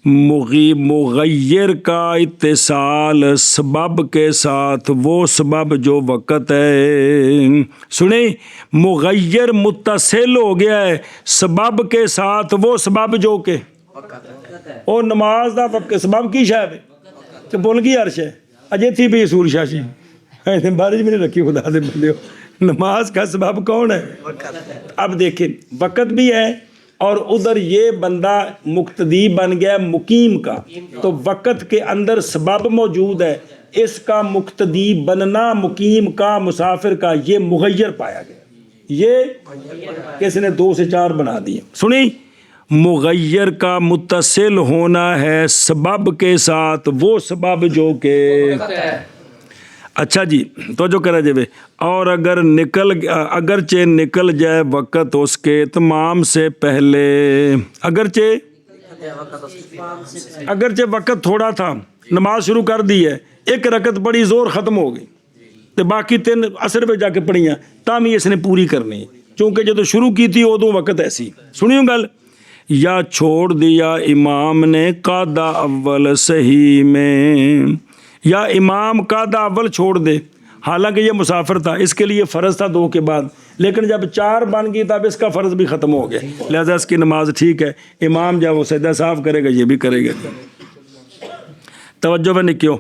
مغیر کا اتصال سبب کے ساتھ. وہ سبب جو وقت ہے سنیں مغیر متصل ہو گیا ہے سبب کے ساتھ. وہ سبب جو کہ اور نماز دا وقت سبب کی شاید ہے تو بول گئی عرش ہے اجے تھی بھی سور شاشی بارش بھی نہیں رکھی خدا دے بندے ہو. نماز کا سبب کون ہے؟ اب دیکھیں وقت بھی ہے اور ادھر یہ بندہ مقتدی بن گیا مقیم کا تو وقت کے اندر سبب موجود ہے. اس کا مقتدی بننا مقیم کا مسافر کا یہ مغیر پایا گیا. یہ کس نے 2 سے 4 بنا دیے. سنیں مغیر کا متصل ہونا ہے سبب کے ساتھ. وہ سبب جو کہ اچھا جی تو جو کرے جائے اور اگرچہ نکل جائے وقت اس کے اتمام سے پہلے. اگرچہ وقت تھوڑا تھا نماز شروع کر دی ہے 1 رکعت پڑھی زور ختم ہو گئی تو باقی 3 عصر پہ جا کے پڑھیاں تاہم اس نے پوری کرنی ہے چونکہ جب شروع کی تھی ادوں وقت ایسی. سنیوں گل یا چھوڑ دیا امام نے قاعدہ اول صحیح میں یا امام قاعدہ اول چھوڑ دے حالانکہ یہ مسافر تھا اس کے لیے فرض تھا 2 کے بعد لیکن جب 4 بن گئی تب اس کا فرض بھی ختم ہو گیا لہذا اس کی نماز ٹھیک ہے. امام جب وہ سجدہ صاف کرے گا یہ بھی کرے گا. توجہ میں نکیو.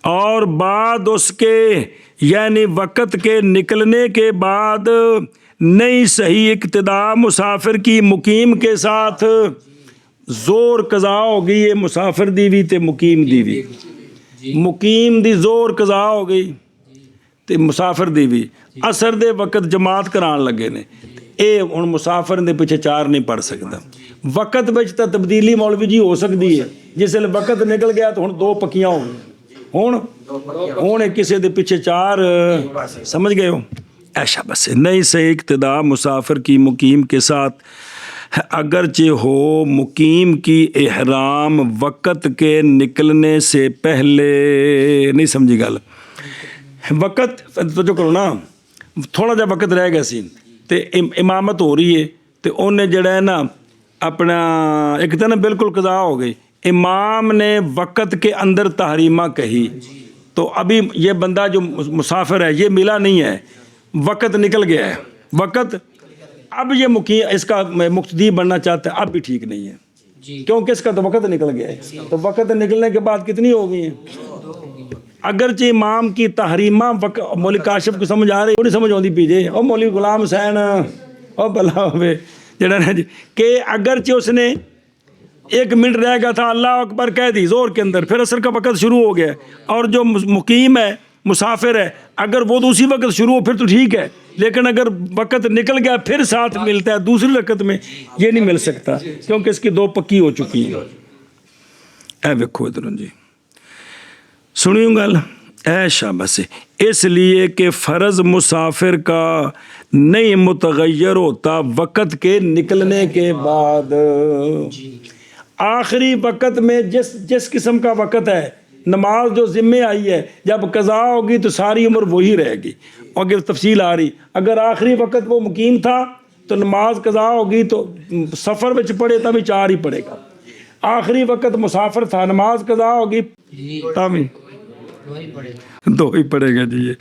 اور بعد اس کے یعنی وقت کے نکلنے کے بعد نئی صحیح اقتدا مسافر کی مقیم کے ساتھ. زور قضا ہو گئی ہے مسافر دی بھی تے مقیم دی بھی. مقیم دی زور قضا ہو گئی تے مسافر دی بھی. اثر دے وقت جماعت کران لگے نے اے ہن مسافر دے پیچھے 4 نہیں پڑھ سکتا. وقت وچ تے تبدیلی مولوی جی ہو سکتی ہے جس ویلے وقت نکل گیا تو ہن 2 پکیاں ہو ہن کسی دے پیچھے 4 سمجھ گئے ہو. ایشا بس نئی سے اقتدا مسافر کی مقیم کے ساتھ اگرچہ ہو مقیم کی احرام وقت کے نکلنے سے پہلے. نہیں سمجھی گل وقت تو جو کرو نا تھوڑا جا وقت رہ گیا سی تے امامت ہو رہی ہے تے انہیں جڑا ہے نا اپنا ایک تو نا بالکل قضا ہو گئی. امام نے وقت کے اندر تحریمہ کہی تو ابھی یہ بندہ جو مسافر ہے یہ ملا نہیں ہے وقت نکل گیا ہے. وقت اب یہ اس کا مقتدی بننا چاہتا ہے اب بھی ٹھیک نہیں ہے کیونکہ اس کا تو وقت نکل گیا ہے. تو وقت نکلنے کے بعد کتنی ہو گئی ہیں؟ اگرچہ امام کی تحریمہ مولوی کاشف کو سمجھ آ رہی نہیں سمجھ آتی پیجے اور مولوی غلام حسین اور بلا ہوئے جڑا نا کہ اگرچہ اس نے 1 منٹ رہ گیا تھا اللہ اکبر کہہ دی زور کے اندر پھر عصر کا وقت شروع ہو گیا اور جو مقیم ہے مسافر ہے اگر وہ تو اسی وقت شروع ہو پھر تو ٹھیک ہے لیکن اگر وقت نکل گیا پھر ساتھ ملتا ہے دوسری رکعت میں یہ نہیں مل سکتا کیونکہ اس کی 2 پکی ہو چکی ہیں. اے ویکھو ادھر جی سنیوں گل اے شاباش. اس لیے کہ فرض مسافر کا نہیں متغیر ہوتا وقت کے نکلنے کے بعد. آخری وقت میں جس قسم کا وقت ہے نماز جو ذمے آئی ہے جب قضا ہوگی تو ساری عمر وہی رہے گی. آگے تفصیل آ رہی. اگر آخری وقت وہ مقیم تھا تو نماز قضا ہوگی تو سفر میں پڑھے تب 4 ہی پڑھے گا. آخری وقت مسافر تھا نماز قضا ہوگی تب 2 ہی پڑھے گا جی.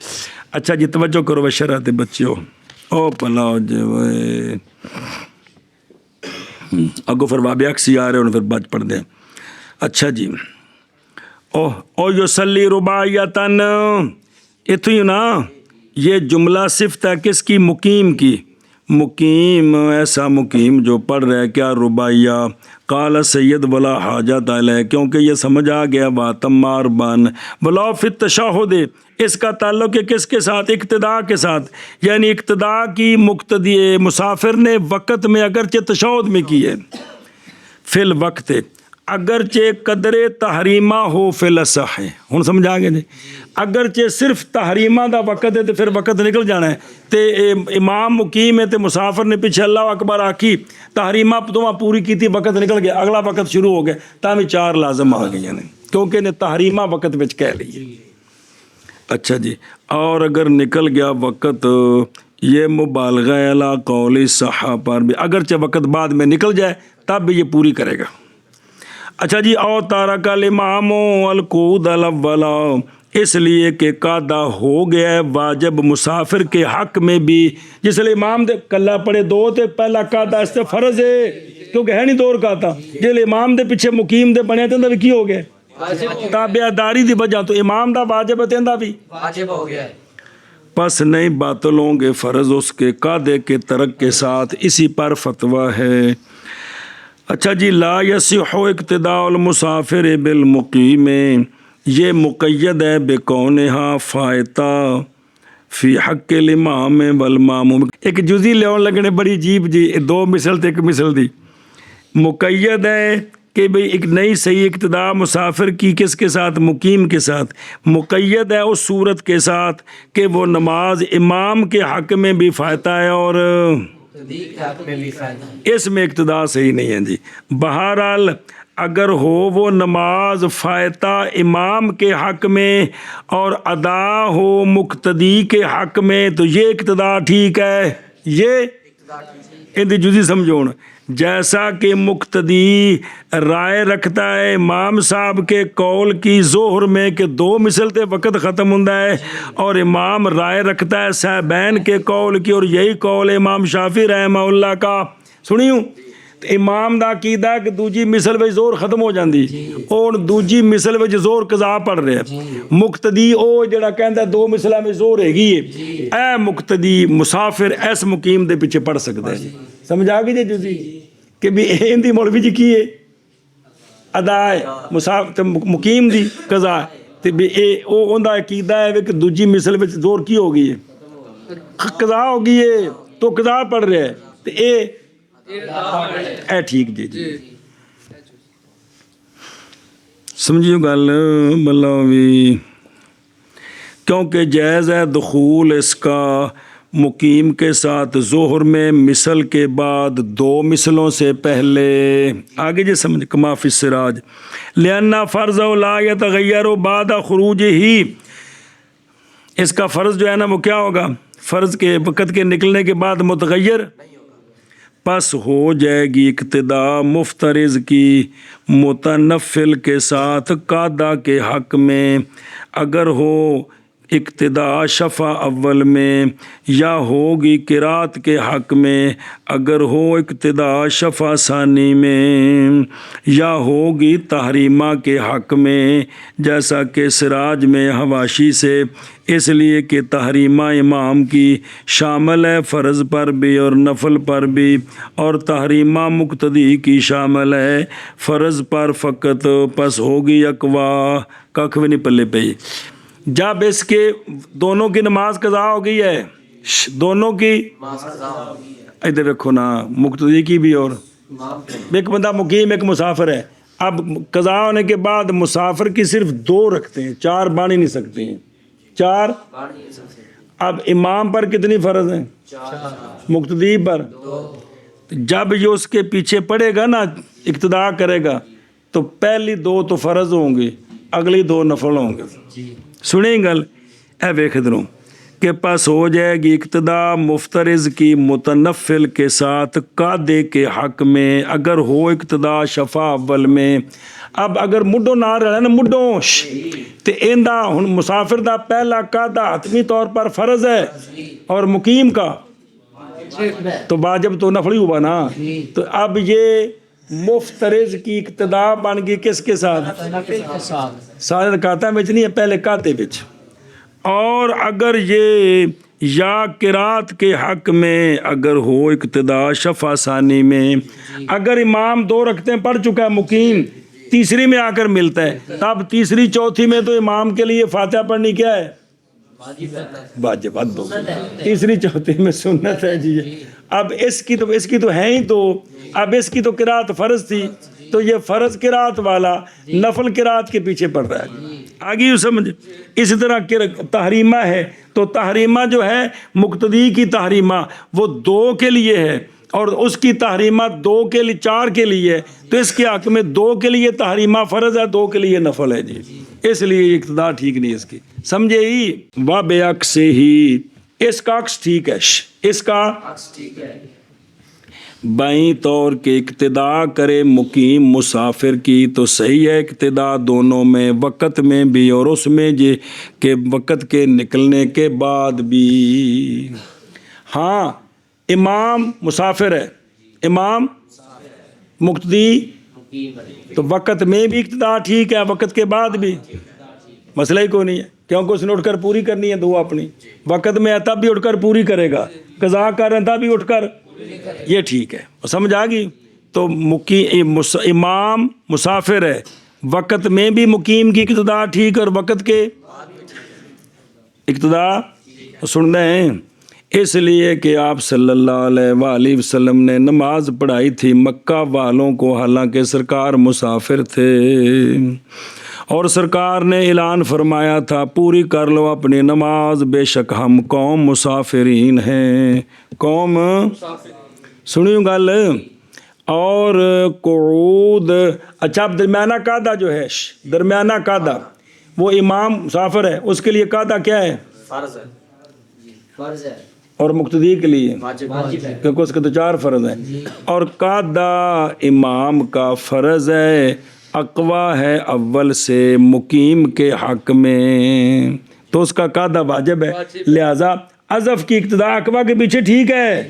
اچھا جی توجہ کرو بشرات بچیوں او پلاؤ جی وے اگو پھر بابے اکسی آ رہے ہیں پھر بچ پڑھ دیں. اچھا جی او یصلی رباعیتن اتو ہی نا یہ جملہ صفت ہے کس کی؟ مقیم کی. مقیم ایسا مقیم جو پڑھ رہے کیا رباعیہ. قال سید ولا حاجت علیہ کیونکہ یہ سمجھ آ گیا بات مار بن ولا فی التشہد اس کا تعلق ہے کس کے ساتھ؟ اقتداء کے ساتھ. یعنی اقتداء کی مقتدی مسافر نے وقت میں اگرچہ تشہد میں کی ہے فی الوقت اگرچہ قدر تحریمہ ہو فی الاصح. ہن سمجھ آ گیا جی. اگرچہ صرف تحریمہ دا وقت ہے تو پھر وقت نکل جانا ہے تے امام مقیم ہے تے مسافر نے پیچھے اللہ اکبر آکھی تحریمہ تو پوری کی تھی وقت نکل گیا اگلا وقت شروع ہو گیا تاں 4 لازم آ گئی ہیں کیونکہ نے تحریمہ وقت وچ کہہ لی ہے. اچھا جی اور اگر نکل گیا وقت یہ مبالغہ اعلی قول صحہ پر بھی اگرچہ وقت بعد میں نکل جائے تب بھی یہ پوری کرے گا. اچھا جی او تارک الامام القعود الاول اس لیے کہ قاعدہ ہو گیا ہے واجب مسافر کے حق میں بھی جس لیے امام دے کلا پڑے 2 تے پہلا قاعدہ اس تے فرض ہے کیونکہ ہے نہیں 2 رکعتاں جس امام دے پیچھے مقیم دے بنے تے اندر کی ہو گیا تابع داری دی وجہ تو امام دا واجب ہے تیندا بھی واجب ہو گیا ہے. پس نہیں باطل ہوں گے فرض اس کے قاعدے کے ترک کے ساتھ. اسی پر فتویٰ ہے. اچھا جی لا یصح اقتداء المسافر بالمقیم یہ مقید ہے بکونہا فائتہ فی حق الامام والماموم. ایک جزی لیون لگنے بڑی عجیب جی 2 مثل تے 1 مثل دی مقید ہے کہ بھئی ایک نئی صحیح اقتداء مسافر کی کس کے ساتھ؟ مقیم کے ساتھ. مقید ہے اس صورت کے ساتھ کہ وہ نماز امام کے حق میں بھی فائدہ ہے اور اس میں اقتداء صحیح نہیں ہے جی. بہرحال اگر ہو وہ نماز فائتہ امام کے حق میں اور ادا ہو مقتدی کے حق میں تو یہ اقتداء ٹھیک ہے. یہ اندی جزی سمجھونا جیسا کہ مقتدی رائے رکھتا ہے امام صاحب کے قول کی ظہر میں کہ 2 مثل تے وقت ختم ہوتا ہے اور امام رائے رکھتا ہے صاحبین کے قول کی اور یہی قول امام شافعی رحمہ اللہ کا. سنیوں امام دا عقیدہ ہے کہ دوجی مثل وچ زور ختم ہو جاندی اور دوجی مثل وچ زور قضا پڑھ رہے ہیں. مقتدی او جڑا کہندا 2 مثلاں میں زور ہے اے مقتدی مسافر اس مقیم دے پیچھے پڑھ سکدا ہے. سمجھ آ گئی جی کہ بھی ایندی مولوی جی کی ہے ادا ہے مسافر مقیم دی قضا تے بھی اے او اوندا عقیدہ ہے کہ دوجی مثل وچ زور کی ہو گئی ہے قضا ہو گئی ہے تو قضا پڑھ رہے ہیں تے اے ٹھیک جی جی سمجھیو گل ملوی کیونکہ جائز ہے دخول اس کا مقیم کے ساتھ ظہر میں مثل کے بعد 2 مثلوں سے پہلے. آگے جی سمجھ کما فی السراج لأن فرض لا يتغیر بعد خروج ہی اس کا فرض جو ہے نا وہ کیا ہوگا؟ فرض کے وقت کے نکلنے کے بعد متغیر پس ہو جائے گی اقتداء مفترض کی متنفل کے ساتھ قاعدہ کے حق میں اگر ہو اقتداء شفع اول میں یا ہوگی قرات کے حق میں اگر ہو اقتداء شفع ثانی میں یا ہوگی تحریمہ کے حق میں جیسا کہ سراج میں حواشی سے اس لیے کہ تحریمہ امام کی شامل ہے فرض پر بھی اور نفل پر بھی اور تحریمہ مقتدی کی شامل ہے فرض پر فقط پس ہوگی اقوا ککھ بھی نہیں پلے پئی. جب اس کے دونوں کی نماز قضا ہو گئی ہے دونوں کی ادھر رکھو نا مقتدی کی بھی اور ایک بندہ مقیم ایک مسافر ہے اب قضا ہونے کے بعد مسافر کی صرف 2 رکھتے ہیں 4 باندھ ہی نہیں سکتے ہیں 4 اب امام پر کتنی فرض ہیں مقتدی پر جب یہ اس کے پیچھے پڑے گا نا اقتداء کرے گا تو پہلی 2 تو فرض ہوں گے اگلی 2 نفل ہوں گے. سنیں گل اے ویکھ ادھروں کہ پس ہو جائے گی اقتدا مفترض کی متنفل کے ساتھ قادے کے حق میں اگر ہو اقتدا شفا اول میں. اب اگر مڈو نہ رہے نا مڈو تو ایندا ہن مسافر دا پہلا قادہ حتمی طور پر فرض ہے اور مقیم کا تو واجب تو نفلی ہوا نا. تو اب یہ مفترض کی اقتدا بن گئی کس کے ساتھ؟ سارے رکعتاں وچ نہیں ہے، پہلے قاتے وچ. اور اگر یہ یا قرات کے حق میں اگر ہو اقتدا شفا ثانی میں، اگر امام 2 رکعتیں پڑھ چکا ہے مقیم، تیسری میں آ کر ملتا ہے، تب تیسری چوتھی میں تو امام کے لیے فاتحہ پڑھنی کیا ہے؟ واجب. تیسری چوتھی میں سنت ہے جی. اب اس کی تو ہے ہی تو، اب اس کی تو قرات فرض تھی تو یہ فرض قرات والا نفل قرات کے پیچھے پڑ رہا ہے. آگے یوں سمجھ. اسی طرح تحریمہ ہے تو تحریمہ جو ہے مقتدی کی تحریمہ وہ 2 کے لیے ہے اور اس کی تحریمہ 2 کے لیے 4 کے لیے ہے، تو اس کے حق میں 2 کے لیے تحریمہ فرض ہے، 2 کے لیے نفل ہے جی. اس لیے اقتدا ٹھیک نہیں اس کی، سمجھے ہی. و بے عکس ہی، اس کا عکس ٹھیک ہے، اس کا بائیں طور کے اقتدا کرے مقیم مسافر کی تو صحیح ہے اقتدا دونوں میں، وقت میں بھی اور اس میں جے کہ وقت کے نکلنے کے بعد بھی. ہاں امام مسافر ہے، امام مقتدی تو وقت میں بھی اقتدا ٹھیک ہے، وقت کے بعد بھی مسئلہ ہی کوئی نہیں ہے، کیونکہ اس نے اٹھ کر پوری کرنی ہے 2 اپنی. وقت میں ہے تب بھی اٹھ کر پوری کرے گا، قضا کر رہے ہیں تب بھی اٹھ کر، یہ ٹھیک ہے. سمجھ آ گئی. تو امام مسافر ہے، وقت میں بھی مقیم کی اقتدا ٹھیک اور وقت کے اقتدا سن رہے ہیں. اس لیے کہ آپ صلی اللہ علیہ وآلہ وسلم نے نماز پڑھائی تھی مکہ والوں کو، حالانکہ سرکار مسافر تھے، اور سرکار نے اعلان فرمایا تھا پوری کر لو اپنی نماز، بے شک ہم قوم مسافرین ہیں. قوم سنیوں گل. اور قعود، اچھا اب درمیانہ قاعدہ جو ہے، درمیانہ قاعدہ وہ امام مسافر ہے اس کے لیے قاعدہ کیا ہے؟ فرض ہے. اور مقتدی کے لیے واجب ہے کیونکہ اس کے تو 4 فرض ہیں. اور قاعدہ امام کا فرض ہے، اقوا ہے اول سے مقیم کے حق میں، تو اس کا قاعدہ واجب ہے، لہذا اضف کی اقتدا اقوا کے پیچھے ٹھیک ہے.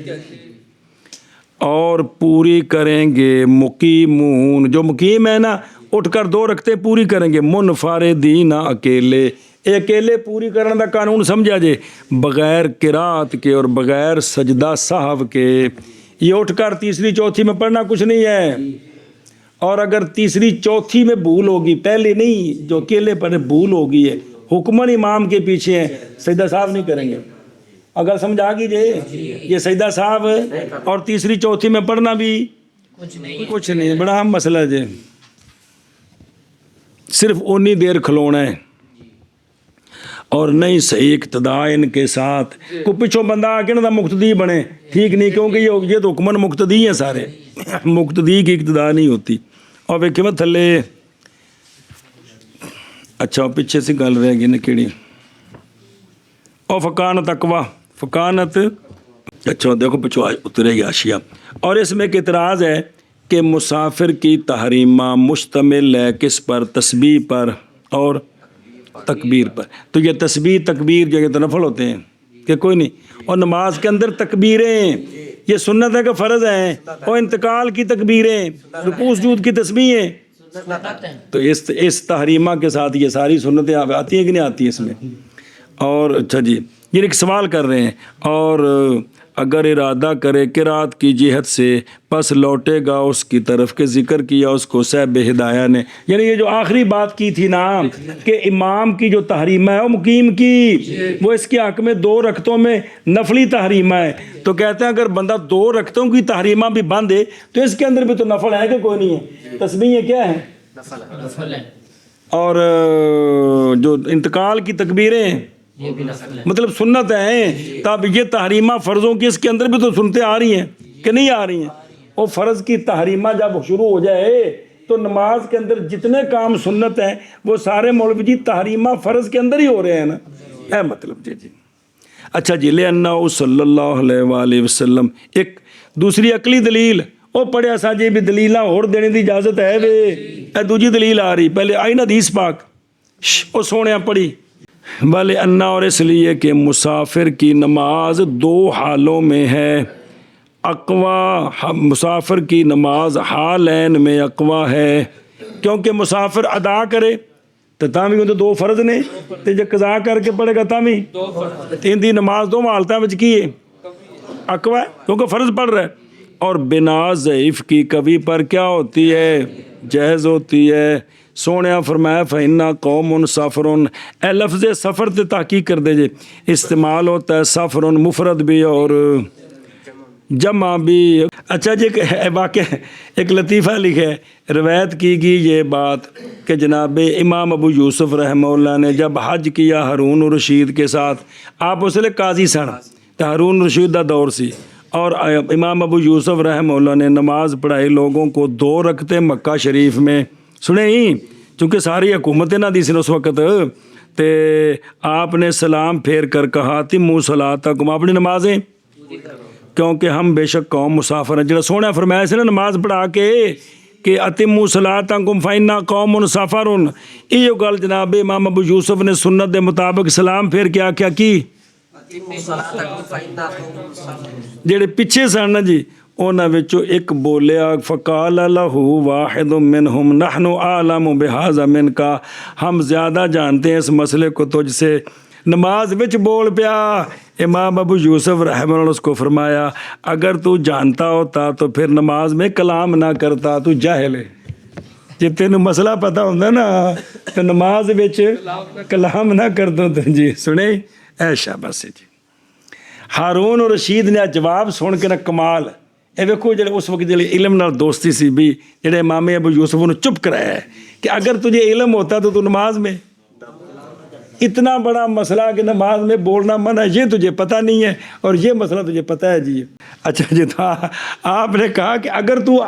اور پوری کریں گے مقیمون، جو مقیم ہے نا اٹھ کر 2 رکعتیں پوری کریں گے، منفردین اکیلے. اکیلے پوری کرنے کا قانون سمجھا جے، بغیر قرات کے اور بغیر سجدہ سہو کے. یہ اٹھ کر تیسری چوتھی میں پڑھنا کچھ نہیں ہے، اور اگر تیسری چوتھی میں بھول ہوگی، پہلے نہیں جو اکیلے پر بھول ہوگی ہے، حکمن امام کے پیچھے ہیں، سجدہ صاحب نہیں کریں گے. اگر سمجھ آ گئی جی، یہ سجدہ صاحب اور تیسری چوتھی میں پڑھنا بھی کچھ نہیں، بڑا اہم مسئلہ ہے جی. صرف اتنی دیر کھلونا ہے اور نہیں صحیح اقتدا ان کے ساتھ. کو پچھوں بندہ آ کے نا مقتدی بنے، ٹھیک نہیں، کیونکہ یہ تو حکمن مقتدی ہیں سارے، مقتدی کی اقتدا نہیں ہوتی. اور ویکھے میں تھلے اچھا پیچھے سے گل رہ گئی نا کیڑی، اور فکانت اقوا، فکانت اچھا دیکھو پچھو اترے گی آشیا. اور اس میں ایک اعتراض ہے کہ مسافر کی تحریمہ مشتمل ہے کس پر؟ تسبیح پر اور تکبیر پر. تو یہ تسبیح تکبیر جو یہ تو نفل ہوتے ہیں کہ کوئی نہیں، اور نماز کے اندر تکبیریں یہ سنت ہے کہ فرض ہیں، اور انتقال کی تکبیریں، رکوع سجود کی تسبیحیں، تو اس تحریمہ کے ساتھ یہ ساری سنتیں آتی ہیں کہ نہیں آتی اس میں. اور اچھا جی یہ ایک سوال کر رہے ہیں، اور اگر ارادہ کرے قرات کی جہت سے پس لوٹے گا اس کی طرف کے ذکر کیا اس کو صاحب ہدایہ نے. یعنی یہ جو آخری بات کی تھی نا کہ امام کی جو تحریمہ ہے وہ مقیم کی، وہ اس کے حق میں 2 رکعتوں میں نفلی تحریمہ ہے. تو کہتے ہیں اگر بندہ 2 رکعتوں کی تحریمہ بھی باندھے تو اس کے اندر بھی تو نفل ہے کہ کوئی نہیں ہے. تسبیح کیا ہے؟ نفل ہے. اور جو انتقال کی تکبیریں مطلب سنت ہیں. تب یہ تحریمہ فرضوں کی اس کے اندر بھی تو سنتے آ رہی ہیں کہ نہیں آ رہی ہیں. اور فرض کی تحریمہ جب شروع ہو جائے تو نماز کے اندر جتنے کام سنت ہیں وہ سارے مولوی جی تحریمہ فرض کے اندر ہی ہو رہے ہیں نا، اے مطلب جی. اچھا جی لِأَنَّهُ صلی اللہ علیہ وآلہ وسلم ایک دوسری عقلی دلیل وہ پڑھیا سا جی بھی دلیلاں اور دینے دی اجازت ہے وے اے دوجی دلیل آ رہی پہلے آئی نا حدیث پاک وہ سونے پڑھی والے انا اور اس لیے کہ مسافر کی نماز دو حالوں میں ہے اقوا مسافر کی نماز حالین میں اقوا ہے کیونکہ مسافر ادا کرے تو تامی کو دو فرض نے تے جے قضا کر کے پڑھے گا تامی تین دی نماز دو حالتاں وچ کی ہے اقوا ہے کیونکہ فرض پڑھ رہا ہے اور بنا ضعیف کی کبھی پر کیا ہوتی ہے جائز ہوتی ہے سونیا فرمایا فَإِنَّا قَوْمٌ سَفْرٌ اے لفظ سفر تے تحقیق کر دے جے استعمال ہوتا ہے سفر مفرد بھی اور جمع بھی اچھا جی واقع ایک لطیفہ لکھے روایت کی گئی یہ بات کہ جناب امام ابو یوسف رحمہ اللہ نے جب حج کیا ہارون الرشید کے ساتھ آپ اس لیے قاضی سن تو ہارون الرشید دا دور سی اور امام ابو یوسف رحمہ اللہ نے نماز پڑھائی لوگوں کو 2 رکعتیں مکہ شریف میں سنے ہی چونکہ ساری حکومتیں نہ دی سن اس وقت تے آپ نے سلام پھیر کر کہا تموا صلاتکم اپنی نمازیں کیونکہ ہم بے شک قوم مسافر ہیں جڑا سونا فرمایا سے نا نماز پڑھا کے کہ اتموا صلاتکم فإنا قوم سفر یہ گل جناب امام ابو یوسف نے سنت دے مطابق سلام پھیر کے آکھیا کی جڑے پیچھے سن نا جی انہاں وچوں ایک بولیا فقال لہ واحد منہم نحن اعلم بہذا منک ہم زیادہ جانتے ہیں اس مسئلے کو تجھ سے نماز وچ بول پیا امام ابو یوسف رحمہ اللہ اس کو فرمایا اگر تو جانتا ہوتا تو پھر نماز میں کلام نہ کرتا تو جاہل ہے جب تینوں مسئلہ پتہ ہوتا نا تو نماز وچ کلام نہ کرتا تو جی سنے اے شاباش جی ہارون الرشید نے جواب سن کے نا کمال اے ویکھو جڑے اس وقت جڑے علم نال دوستی سی بھی جڑے امام ابو یوسف نے چپ کرایا ہے کہ اگر تجھے علم ہوتا تو نماز میں اتنا بڑا مسئلہ کہ نماز میں بولنا منع ہے یہ تجھے پتہ نہیں ہے اور یہ مسئلہ تجھے پتہ ہے جی اچھا جی تھا آپ نے کہا کہ اگر تو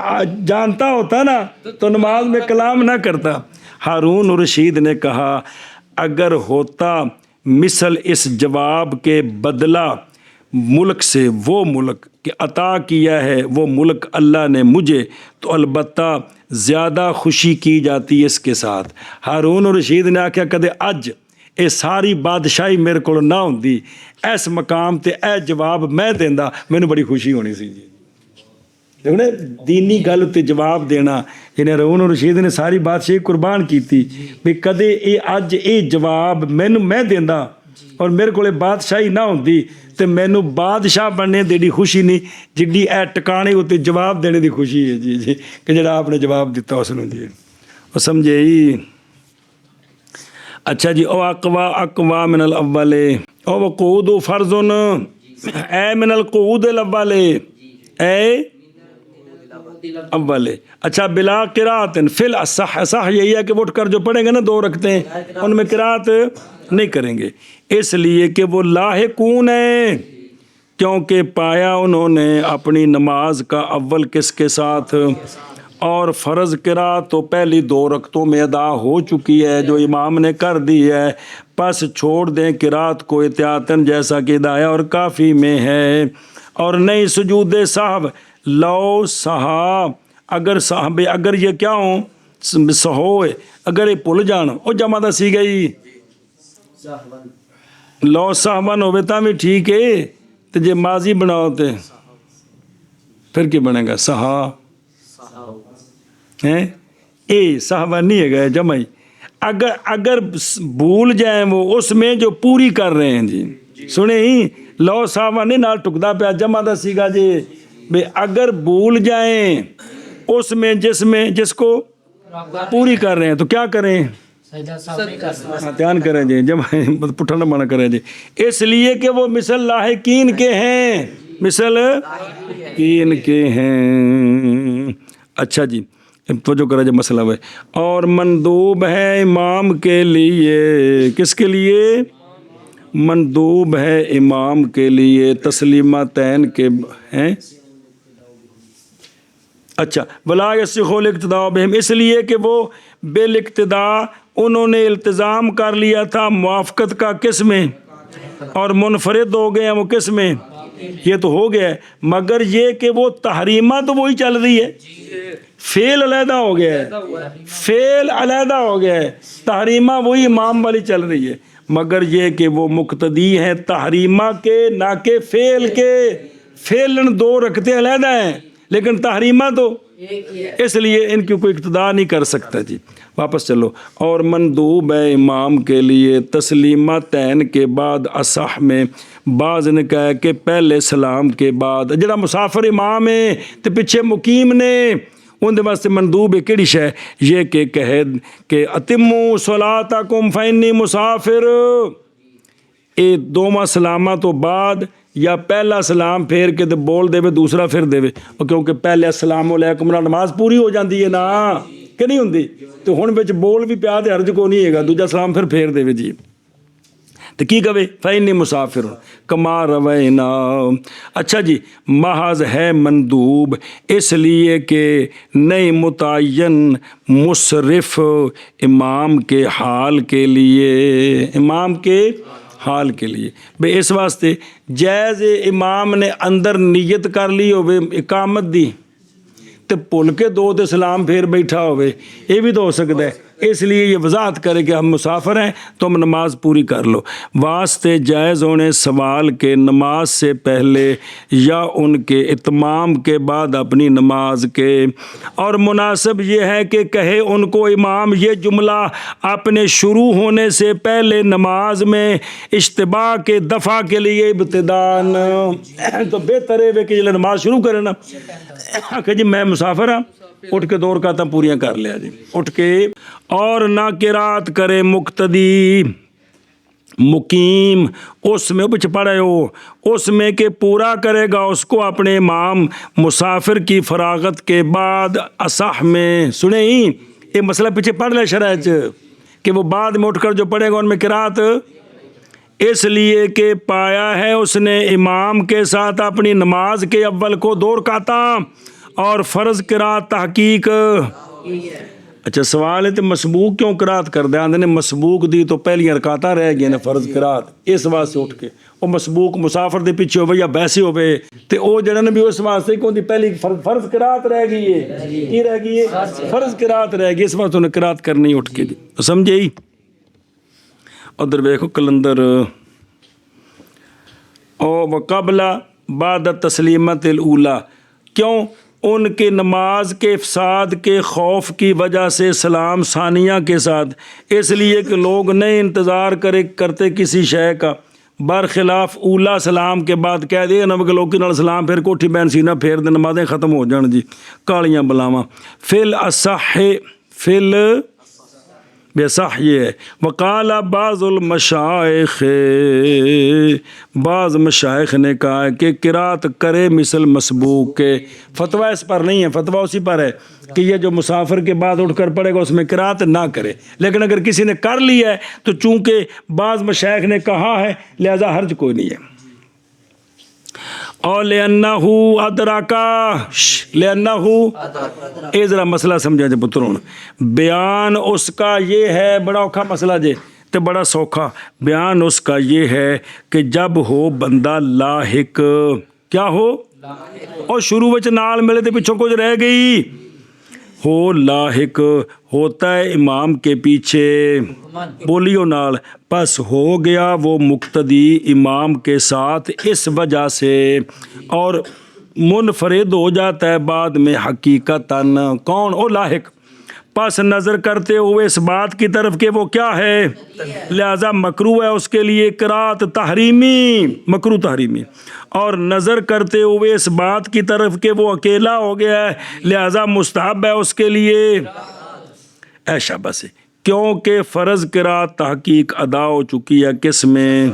جانتا ہوتا نا تو نماز میں کلام نہ کرتا ہارون الرشید نے کہا اگر ہوتا مثل اس جواب کے بدلہ ملک سے وہ ملک کہ عطا کیا ہے وہ ملک اللہ نے مجھے تو البتہ زیادہ خوشی کی جاتی ہے اس کے ساتھ ہارون الرشید نے آکھیا کدے اج اے ساری بادشاہی میرے کو نہ ہوندی اس مقام تے اے جواب میں دیندا مینوں بڑی خوشی ہونی سی جی دیکھو نا دینی گل تے جواب دینا انہیں ہارون الرشید نے ساری بادشاہی قربان کیتی بھی کدے اے اج اے جواب مینوں میں دیندا اور میرے کو بادشاہی نہ ہوندی تے مینوں بادشاہ بننے دی خوشی نہیں جڈی اے ٹکانے ہوتے جواب دینے دی خوشی ہے جی کہ جڑا آپ نے جواب دیتا اس نے جی وہ سمجھے ہی اچھا جی او اقوا من الاول او وقود فرض اے من القعود الاول اے اول اچھا بلا قرات فی الاصح صح یہی ہے کہ اٹھ کر جو پڑھیں گے نا 2 رکعتیں ان میں قرات نہیں کریں گے اس لیے کہ وہ لاحقون ہیں کیونکہ پایا انہوں نے اپنی نماز کا اول کس کے ساتھ اور فرض قرات تو پہلی 2 رکعتوں میں ادا ہو چکی ہے جو امام نے کر دی ہے پس چھوڑ دیں قرات کو احتیاطاً جیسا کہ ہدایہ اور کافی میں ہے اور نہیں سجود سہو لو سہا اگر صاحب اگر یہ کیا ہوں سہوئے اگر یہ بھول جان وہ جمع دا سی گئی لو سہون ہوئے تا بھی ٹھیک ہے تو جے ماضی بناؤ تے پھر کی بنے گا سہا اے صحابہ نہیں ہے گئے جمعی اگر بھول جائیں وہ اس میں جو پوری کر رہے ہیں جی سنے ہی لو صحابہ نہیں نال ٹکدا پہ جمع دا سیگا جی بے اگر بھول جائیں اس میں جس کو پوری کر رہے ہیں تو کیا کریں دھیان کریں جی جمع پٹھا نہ مانا کریں جی اس لیے کہ وہ مثل لاحقین کے ہیں مثل کین کے ہیں اچھا جی توجہ کرا جب مسئلہ ہے اور مندوب ہے امام کے لیے کس کے لیے مندوب ہے امام کے لیے تسلیمتین کے ہیں اچھا ولا یصح الاقتداء بہم اس لیے کہ وہ بالاقتداء انہوں نے التزام کر لیا تھا موافقت کا کس میں اور منفرد ہو گئے ہیں وہ کس میں؟ یہ تو ہو گیا ہے، مگر یہ کہ وہ تحریمہ تو وہی چل رہی ہے، فعل علیحدہ ہو گیا ہے، فعل علیحدہ ہو گیا ہے، تحریمہ وہی امام والی چل رہی ہے، مگر یہ کہ وہ مقتدی ہیں تحریمہ کے نہ کہ فعل کے، فعلن دو رکھتے علیحدہ ہیں لیکن تحریمہ تو، اس لیے ان کی کوئی اقتداء نہیں کر سکتا جی۔ واپس چلو، اور مندوب ہے امام کے لیے تسلیمتین کے بعد، اصح میں بعض نے کہا کہ پہلے سلام کے بعد، جڑا مسافر امام ہے تو پیچھے مقیم نے اندر واسطے مندوب ہے کہڑی شے؟ یہ کہ کہے کہ اتموا صلاتکم فانی مسافر، اے دوواں سلامہ تو بعد یا پہلا سلام پھیر کے بول دے دوسرا پھر دے، کیونکہ پہلے السلام علیکم نال نماز پوری ہو جاندی ہے نا کہ نہیں ہوندی، تو ہن وچ بول بھی پیا تے حرج کو نہیں ہے گا، دوجا سلام پھر دے جی، تو کی کہے فإنی مسافر کما روینا۔ اچھا جی، محض ہے مندوب اس لیے کہ نہیں متعین مصرف امام کے حال کے لیے، امام کے حال کے لیے بے، اس واسطے جائز امام نے اندر نیت کر لی ہوئے اقامت دی تے بھول کے دو تے سلام پھر بیٹھا ہوئے، یہ بھی تو ہو سکتا ہے، اس لیے یہ وضاحت کرے کہ ہم مسافر ہیں تو ہم نماز پوری کر لو۔ واسطے جائز ہونے سوال کے نماز سے پہلے یا ان کے اتمام کے بعد اپنی نماز کے، اور مناسب یہ ہے کہ کہے ان کو امام یہ جملہ اپنے شروع ہونے سے پہلے نماز میں اشتباہ کے دفع کے لیے ابتدان، تو بہتر ہے کہ جب نماز شروع کرے نا کہ جی میں مسافر ہاں، اٹھ کے 2 رکعتاں پوریاں کر لیا جی، اٹھ کے، اور نہ قرات کرے مقتدی مقیم اس میں پچھ پڑے ہو، اس میں کہ پورا کرے گا اس کو اپنے امام مسافر کی فراغت کے بعد، اصح میں سنیں ہی یہ مسئلہ پیچھے پڑھ لے شرح کہ وہ بعد میں اٹھ کر جو پڑھے گا ان میں قرات، اس لیے کہ پایا ہے اس نے امام کے ساتھ اپنی نماز کے اول کو 2 رکعتاں اور فرض قرات تحقیق۔ اچھا سوال ہے تو مسبوق کیوں قرات کر دے؟ آندے نے مسبوق دی تو پہلی رکعتاں رہ گئی نے فرض قرات، اس واسطے اٹھ کے وہ مسبوق مسافر دے پیچھے ہوئے یا بیسے ہوئے تے او جڑا نے بھی اس واسطے کون دی پہلی فرض قرات رہ گئی ہے، کی رہ گئی ہے؟ فرض قرات رہ گئی، اس واسطے انہیں قرات کرنی اٹھ کے دی، سمجھے ہی؟ ادھر دیکھو کلندر، او وقبل بعد تسلیمت الاولی، کیوں؟ ان کے نماز کے افساد کے خوف کی وجہ سے سلام ثانیہ کے ساتھ، اس لیے کہ لوگ نہیں انتظار کرتے کسی شے کا، برخلاف اولا سلام کے بعد کہہ دے نہ کہ لوگ نال سلام پھر کوٹھی بین سینہ پھیر دے نمازیں ختم ہو جان جی، کالیاں بلاواں۔ فل اصح فل بے صح یہ ہے، وقال بعض المشائخ، بعض مشائخ نے کہا ہے کہ قرات کرے مثل مسبوق کے، فتویٰ اس پر نہیں ہے، فتویٰ اسی پر ہے کہ یہ جو مسافر کے بعد اٹھ کر پڑھے گا اس میں قرات نہ کرے، لیکن اگر کسی نے کر لی ہے تو چونکہ بعض مشائخ نے کہا ہے لہذا حرج کوئی نہیں ہے۔ اور لِأَنَّهُ أَدْرَكَ، لِأَنَّهُ، اے ذرا مسئلہ سمجھا جے پترون، بیان اس کا یہ ہے، بڑا اوکھا مسئلہ جے تے بڑا سوکھا، بیان اس کا یہ ہے کہ جب ہو بندہ لاحق، کیا ہو؟ اور شروع وچ نال ملے تے پچھوں کچھ رہ گئی، ہو لاحق ہوتا ہے امام کے پیچھے، بولیو نال، پس ہو گیا وہ مقتدی امام کے ساتھ اس وجہ سے، اور منفرد ہو جاتا ہے بعد میں حقیقتاً، کون؟ او لاحق، پس نظر کرتے ہوئے اس بات کی طرف کہ وہ کیا ہے، لہذا مکروہ ہے اس کے لیے قرات تحریمی، مکروہ تحریمی، اور نظر کرتے ہوئے اس بات کی طرف کہ وہ اکیلا ہو گیا ہے لہذا مستحب ہے اس کے لیے ایشا بس، کیونکہ فرض قرات تحقیق ادا ہو چکی ہے کس میں؟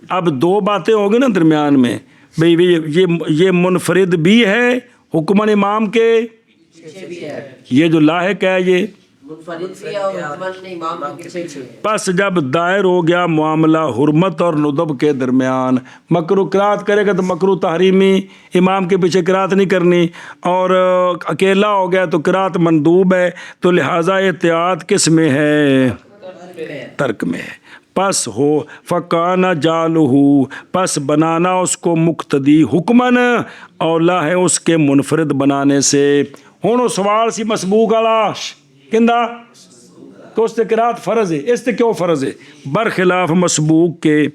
اب 2 باتیں ہو گئی نا درمیان میں، بھئی یہ منفرد بھی ہے حکمن امام کے، یہ جو لاحق ہے یہ پس جب دائر ہو گیا معاملہ حرمت اور ندب کے درمیان، مکروہ قرات کرے گا تو مکروہ تحریمی، امام کے پیچھے قرات نہیں کرنی، اور اکیلا ہو گیا تو قرات مندوب ہے، تو لہٰذا احتیاط کس میں ہے؟ ترک میں ہے۔ پس ہو فکان جالہو پس بنانا اس کو مقتدی حکمن اولا ہے اس کے منفرد بنانے سے. ہوں سوال سی مسبوق والا کہندا کہ اس تے قرات فرض ہے. اس تے کیوں فرض ہے؟ برخلاف مسبوق کے،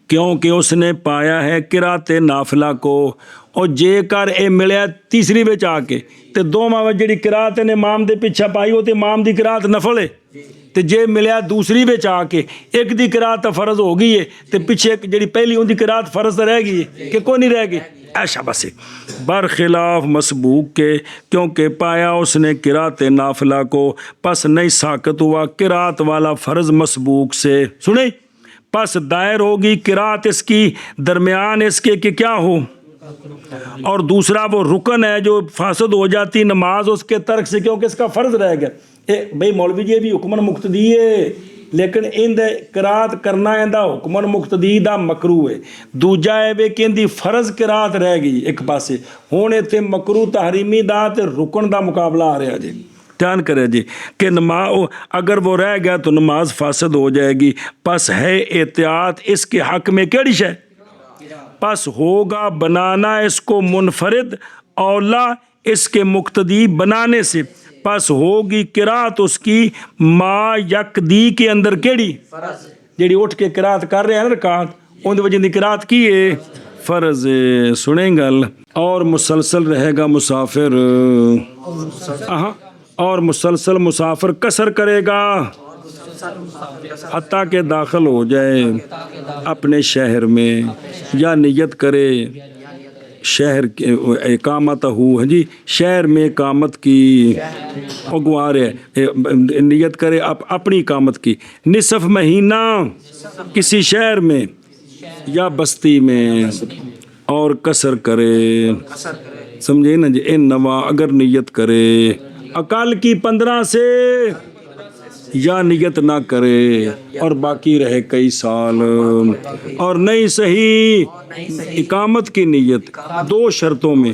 کیونکہ اس نے پایا ہے قرات نافلہ کو. اور جے کر اے ملیا تیسری بچ آ کے تے دوواں وچ جڑی قرات نے امام دے پیچھے پائی وہ تے امام دی قرات نفل ہے. تے جے ملیا دوسری بچ آ کے ایک دی قرات فرض ہو گئی ہے تے پیچھے ایک جڑی پہلی ان دی قرات فرض رہ گئی ہے کہ کوئی نہیں رہ گئی. ایسا بس برخلاف مسبوق کے، کیونکہ پایا اس نے قرات نافلہ کو پس نہیں ساقط ہوا قرات والا فرض مسبوق سے. سنیں پس دائر ہوگی قرات اس کی درمیان اس کے کہ کیا ہو. اور دوسرا وہ رکن ہے جو فاسد ہو جاتی نماز اس کے ترک سے، کیونکہ اس کا فرض رہ گیا. بھئی مولوی جی بھی حکمن مقتدی ہے لیکن ان دے قرات کرنا اندہ حکمن مقتدی دا مکروہ ہے. دوجا ہے بے کہ ان دی فرض قرات رہ گئی ایک پاسے. ہون تے مکروہ تحریمی دا تے رکن دا مقابلہ آ رہا جی. دھیان کرے جی کہ اگر وہ رہ گیا تو نماز فاسد ہو جائے گی. پس ہے احتیاط اس کے حق میں کیڑی شے؟ پس ہوگا بنانا اس کو منفرد اولا اس کے مقتدی بنانے سے. پس ہوگی قرات اس کی ما یک دی کے اندر کیڑی؟ جیڑی اٹھ کے قرات کر رہے ہیں نا رکعت ان دی وجہ دی قرات کی ہے فرض. سنیں گل اور مسلسل رہے گا مسافر. اور مسلسل مسافر قصر کرے گا حتیٰ کہ داخل ہو جائے اپنے شہر میں یا نیت کرے شہر اقامت ہو جی شہر میں اقامت کی اگوار ہے نیت کرے اپنی اقامت کی نصف مہینہ کسی شہر میں یا بستی میں اور قصر کرے. سمجھے نا جی. ان نوا اگر نیت کرے اقل کی 15 سے یا نیت نہ کرے اور باقی رہے کئی سال. اور نہیں صحیح اقامت کی نیت 2 شرطوں میں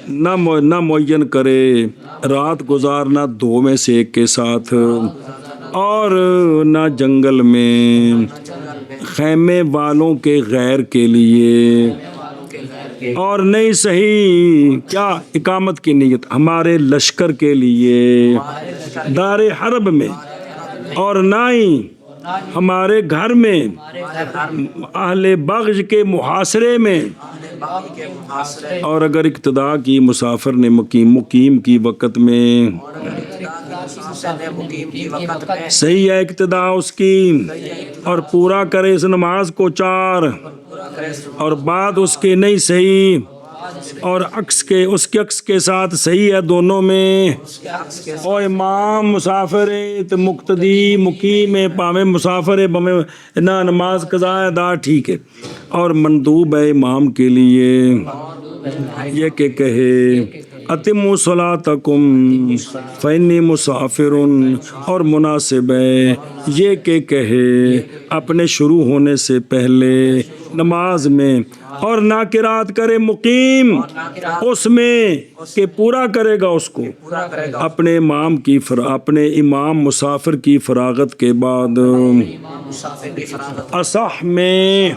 نہ معین کرے رات گزارنا 2 میں سے ایک کے ساتھ اور نہ جنگل میں خیمے والوں کے غیر کے لیے. اور نہیں صحیح کیا اقامت کی نیت ہمارے لشکر کے لیے دار حرب میں اور نہ ہی ہمارے گھر میں اہل بغض کے محاصرے میں. اور اگر اقتدا کی مسافر نے مقیم کی وقت میں صحیح ہے اقتدا اس کی اور پورا کرے اس نماز کو 4 اور بعد اس کے نہیں صحیح اور عکس کے اس کے عکس کے ساتھ صحیح ہے دونوں میں. اور امام مسافر تو مقتدی مقیم ہے پاویں مسافر ہے بمیں نہ نماز قضا ادا ٹھیک ہے. اور مندوب ہے امام کے لیے یہ کہ کہے اتموا صلاتکم فانی مسافر. اور مناسب ہے یہ کہ کہے اپنے شروع ہونے سے پہلے نماز میں اور نہ قرات کرے مقیم اس میں کہ پورا کرے گا اس کو اپنے امام مسافر کی فراغت کے بعد. اصح میں